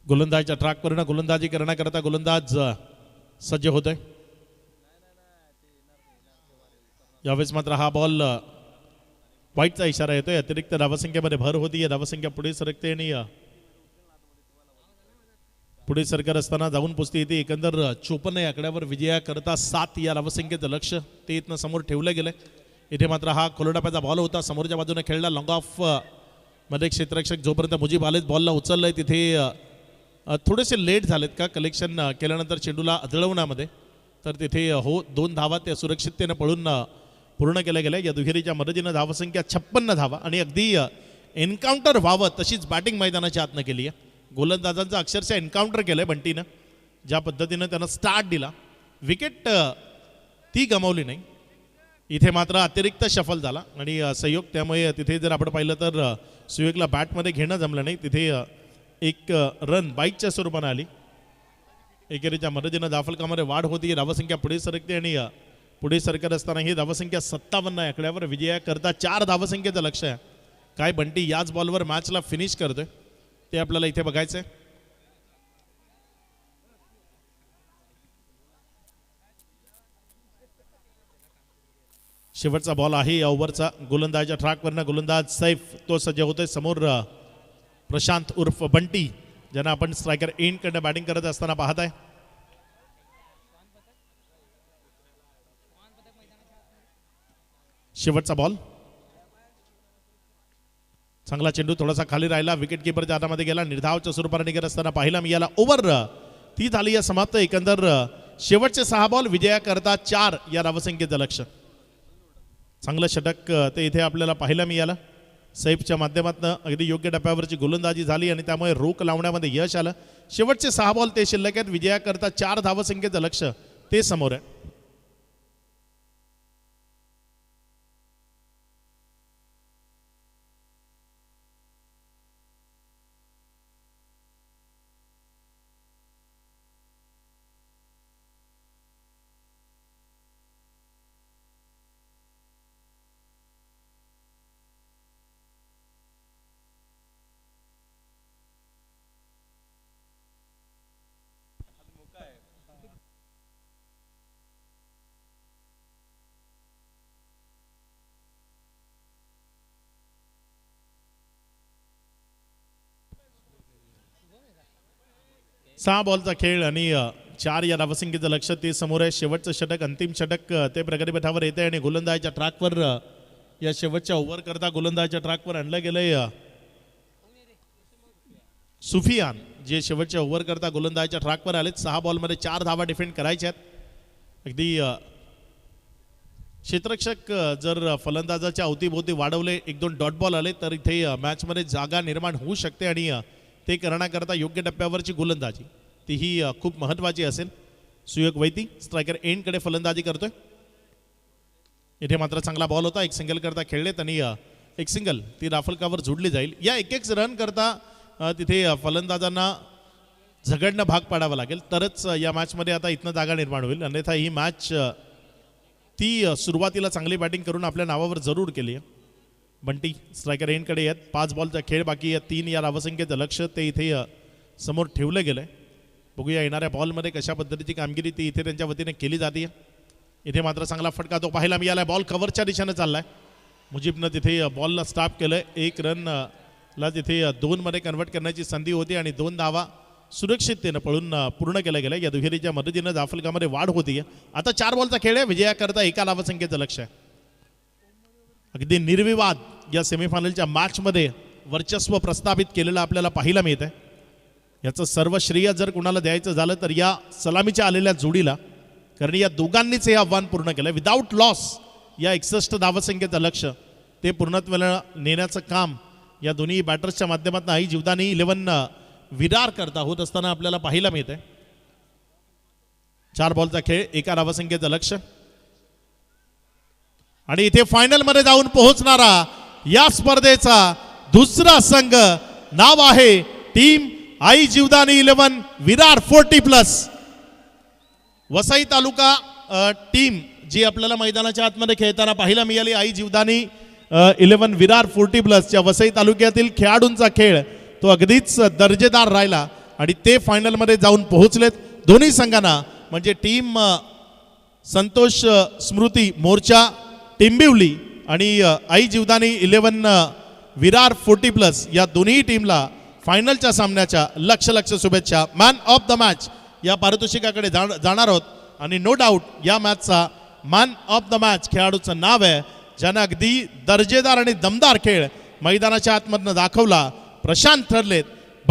गोलंदाजीच्या ट्रॅकवरनं गोलंदाजी करण्याकरता गोलंदाज सज्ज होतोय. यावेळेस मात्र हा बॉल वाईटचा इशारा येतोय. अतिरिक्त धावसंख्येमध्ये भर होती. धावसंख्या पुढे सरकते आणि पुढे सरकत असताना जाऊन पोचते येते एकंदर 54 या आकड्यावर. विजयाकरता 7 या धावसंख्येचं लक्ष ते इथनं समोर ठेवलं गेलं. इथे मात्र हा खोलडाप्याचा बॉल होता. समोरच्या बाजूने खेळला. लॉंग ऑफ मध्ये क्षेत्ररक्षक जोपर्यंत मुजीब आलेत बॉलला उचललंय तिथे थोडेसे लेट झालेत का कलेक्शन केल्यानंतर चेंडूला अदळवण्यामध्ये. तर तिथे हो 2 धावा त्या सुरक्षिततेनं पळून पूर्ण केल्या गेल्या. या दुहेरीच्या मदतीनं धावसंख्या 56 धावा आणि अगदी एन्काउंटर व्हावं तशीच बॅटिंग मैदानाच्या आतनं केली आहे. गोलंदाजांचं अक्षरशः एन्काउंटर केलंय बंटीनं. ज्या पद्धतीनं त्यानं स्टार्ट दिला विकेट ती गमावली नाही. इथे मात्र अतिरिक्त शफल झाला आणि संयोग. त्यामुळे तिथे जर आपण पाहिलं तर सुयोगला बॅटमध्ये घेणं जमलं नाही. तिथे एक रन बाईकच्या स्वरूपानं आली. एकेरीच्या मदतीनं धावफलकामध्ये वाढ होती. धावसंख्या पुढे सरकते आणि पुढे सरकत असताना ही धावसंख्या 57 या आकड्यावर. विजयाकरता 4 धावसंख्येचं लक्ष आहे. काय बंटी याच बॉलवर मॅचला फिनिश करतोय ते आपल्याला इथे बघायचं आहे. शेवटचा बॉल आहे या ओव्हरचा. गोलंदाजीच्या ट्रॅकवरनं गोलंदाज सैफ तो सज्ज होतोय. समोर प्रशांत उर्फ बंटी ज्यांना आपण स्ट्रायकर एंड कडनं बॅटिंग करत असताना पाहत आहे. शेवटचा बॉल. चांगला चेंडू थोडासा खाली राहिला. विकेट किपरच्या हातामध्ये गेला. निर्धावच्या स्वरूपाने निघत असताना पाहिला मिळाला. ओव्हर ती झाली या समाप्त. एकंदर शेवटचे 6 बॉल विजयाकरता 4 या धावसंख्येचं लक्ष. चांगलं षटक ते इथे आपल्याला पाहायला मिळालं. सैफच्या माध्यमातून अगदी योग्य टप्प्यावरची गोलंदाजी झाली आणि त्यामुळे रोख लावण्यामध्ये यश आलं. शेवटचे 6 बॉल ते शिल्लक आहेत. विजयाकरता 4 धावसंख्येचं लक्ष ते समोर आहे. सहा बॉलचा खेळ आणि 4 या धावसंख्येचं लक्ष ते समोर आहे. शेवटचं षटक अंतिम षटक ते प्रगतीपथावर येते आणि गोलंदाजीच्या ट्रॅकवर या शेवटच्या ओव्हर करता गोलंदाजीच्या ट्रॅकवर आणलं गेलंय सुफियान, जे शेवटच्या ओव्हर करता गोलंदाजीच्या ट्रॅकवर आलेत. 6 बॉलमध्ये 4 धावा डिफेंड करायच्या आहेत. अगदी क्षेत्ररक्षक जर फलंदाजाच्या अवतीभोवती वाढवले 1-2 डॉट बॉल आले तर इथे मॅचमध्ये जागा निर्माण होऊ शकते आणि ते करण्याकरता योग्य टप्प्यावरची गोलंदाजी तीही खूप महत्त्वाची असेल. सुयोग वैती स्ट्रायकर एंडकडे फलंदाजी करतोय. इथे मात्र चांगला बॉल होता. एक सिंगल करता खेळलेत आणि एक सिंगल ती राफलकावर जोडली जाईल. या एक रन करता तिथे फलंदाजांना झगडणं भाग पाडावं लागेल तरच या मॅचमध्ये आता इथनं जागा निर्माण होईल. अन्यथा ही मॅच ती सुरुवातीला चांगली बॅटिंग करून आपल्या नावावर जरूर केली आहे. बंटी स्ट्रायकर एंडकडे आहेत. 5 बॉलचा खेळ बाकी आहे. 3 या धावसंख्येचं लक्ष ते इथे समोर ठेवलं गेलंय. बघूया येणाऱ्या बॉलमध्ये कशा पद्धतीची कामगिरी ती इथे त्यांच्या वतीने केली जाते. इथे मात्र चांगला फटका तो पाहायला मिळाला. बॉल कव्हरच्या दिशेने चाललाय. मुजीबनं तिथे बॉलला स्टॉप केलंय. 1 रनला तिथे 2 मध्ये कन्वर्ट करण्याची संधी होती आणि 2 धावा सुरक्षिततेनं पळून पूर्ण केल्या गेल्या. या दुहेरीच्या मदतीनं जाफलकामध्ये वाढ होती. आता 4 बॉलचा खेळ आहे. विजयाकरता 1 धावसंख्येचं लक्ष आहे. अगदी निर्विवाद या सेमीफायनलच्या मॅचमध्ये वर्चस्व प्रस्थापित केलेलं आपल्याला पाहायला मिळत आहे. याचं सर्व श्रेय जर कुणाला द्यायचं झालं तर या सलामीच्या आलेल्या जोडीला, कारण या दोघांनीच हे आव्हान पूर्ण केलं. विदाऊट लॉस या 61 धावसंख्येचं लक्ष ते पूर्णत्वाला नेण्याचं काम या दोन्ही बॅटर्सच्या माध्यमातून आई जीवदानी 11 विरार करता होत असताना आपल्याला पाहायला मिळत आहे. 4 बॉलचा खेळ 1 धावसंख्येचं लक्ष आणि इथे फायनल मध्ये जाऊन पोहोचणारा या स्पर्धेचा दुसरा संघ नाव आहे टीम आई जीवदानी 11 विरार 40+. वसई तालुका टीम जी आपल्याला मैदानाच्या आतमध्ये खेळताना पाहायला मिळाली. आई जीवदानी 11 विरार 40+ च्या वसई तालुक्यातील खेळाडूंचा खेळ तो अगदीच दर्जेदार राहिला आणि ते फायनलमध्ये जाऊन पोहोचलेत. दोन्ही संघांना म्हणजे टीम संतोष स्मृती मोर्चा टिंबिवली आणि आई जीवदानी 11 विरार 40+ या दोन्ही टीमला फायनलच्या सामन्याच्या लक्ष शुभेच्छा. मॅन ऑफ द मॅच या पारितोषिकाकडे जाणार आहोत आणि नो डाऊट या मॅचचा मॅन ऑफ द मॅच खेळाडूचं नाव आहे ज्यानं अगदी दर्जेदार आणि दमदार खेळ मैदानाच्या आतमधनं दाखवला. प्रशांत ठरलेत.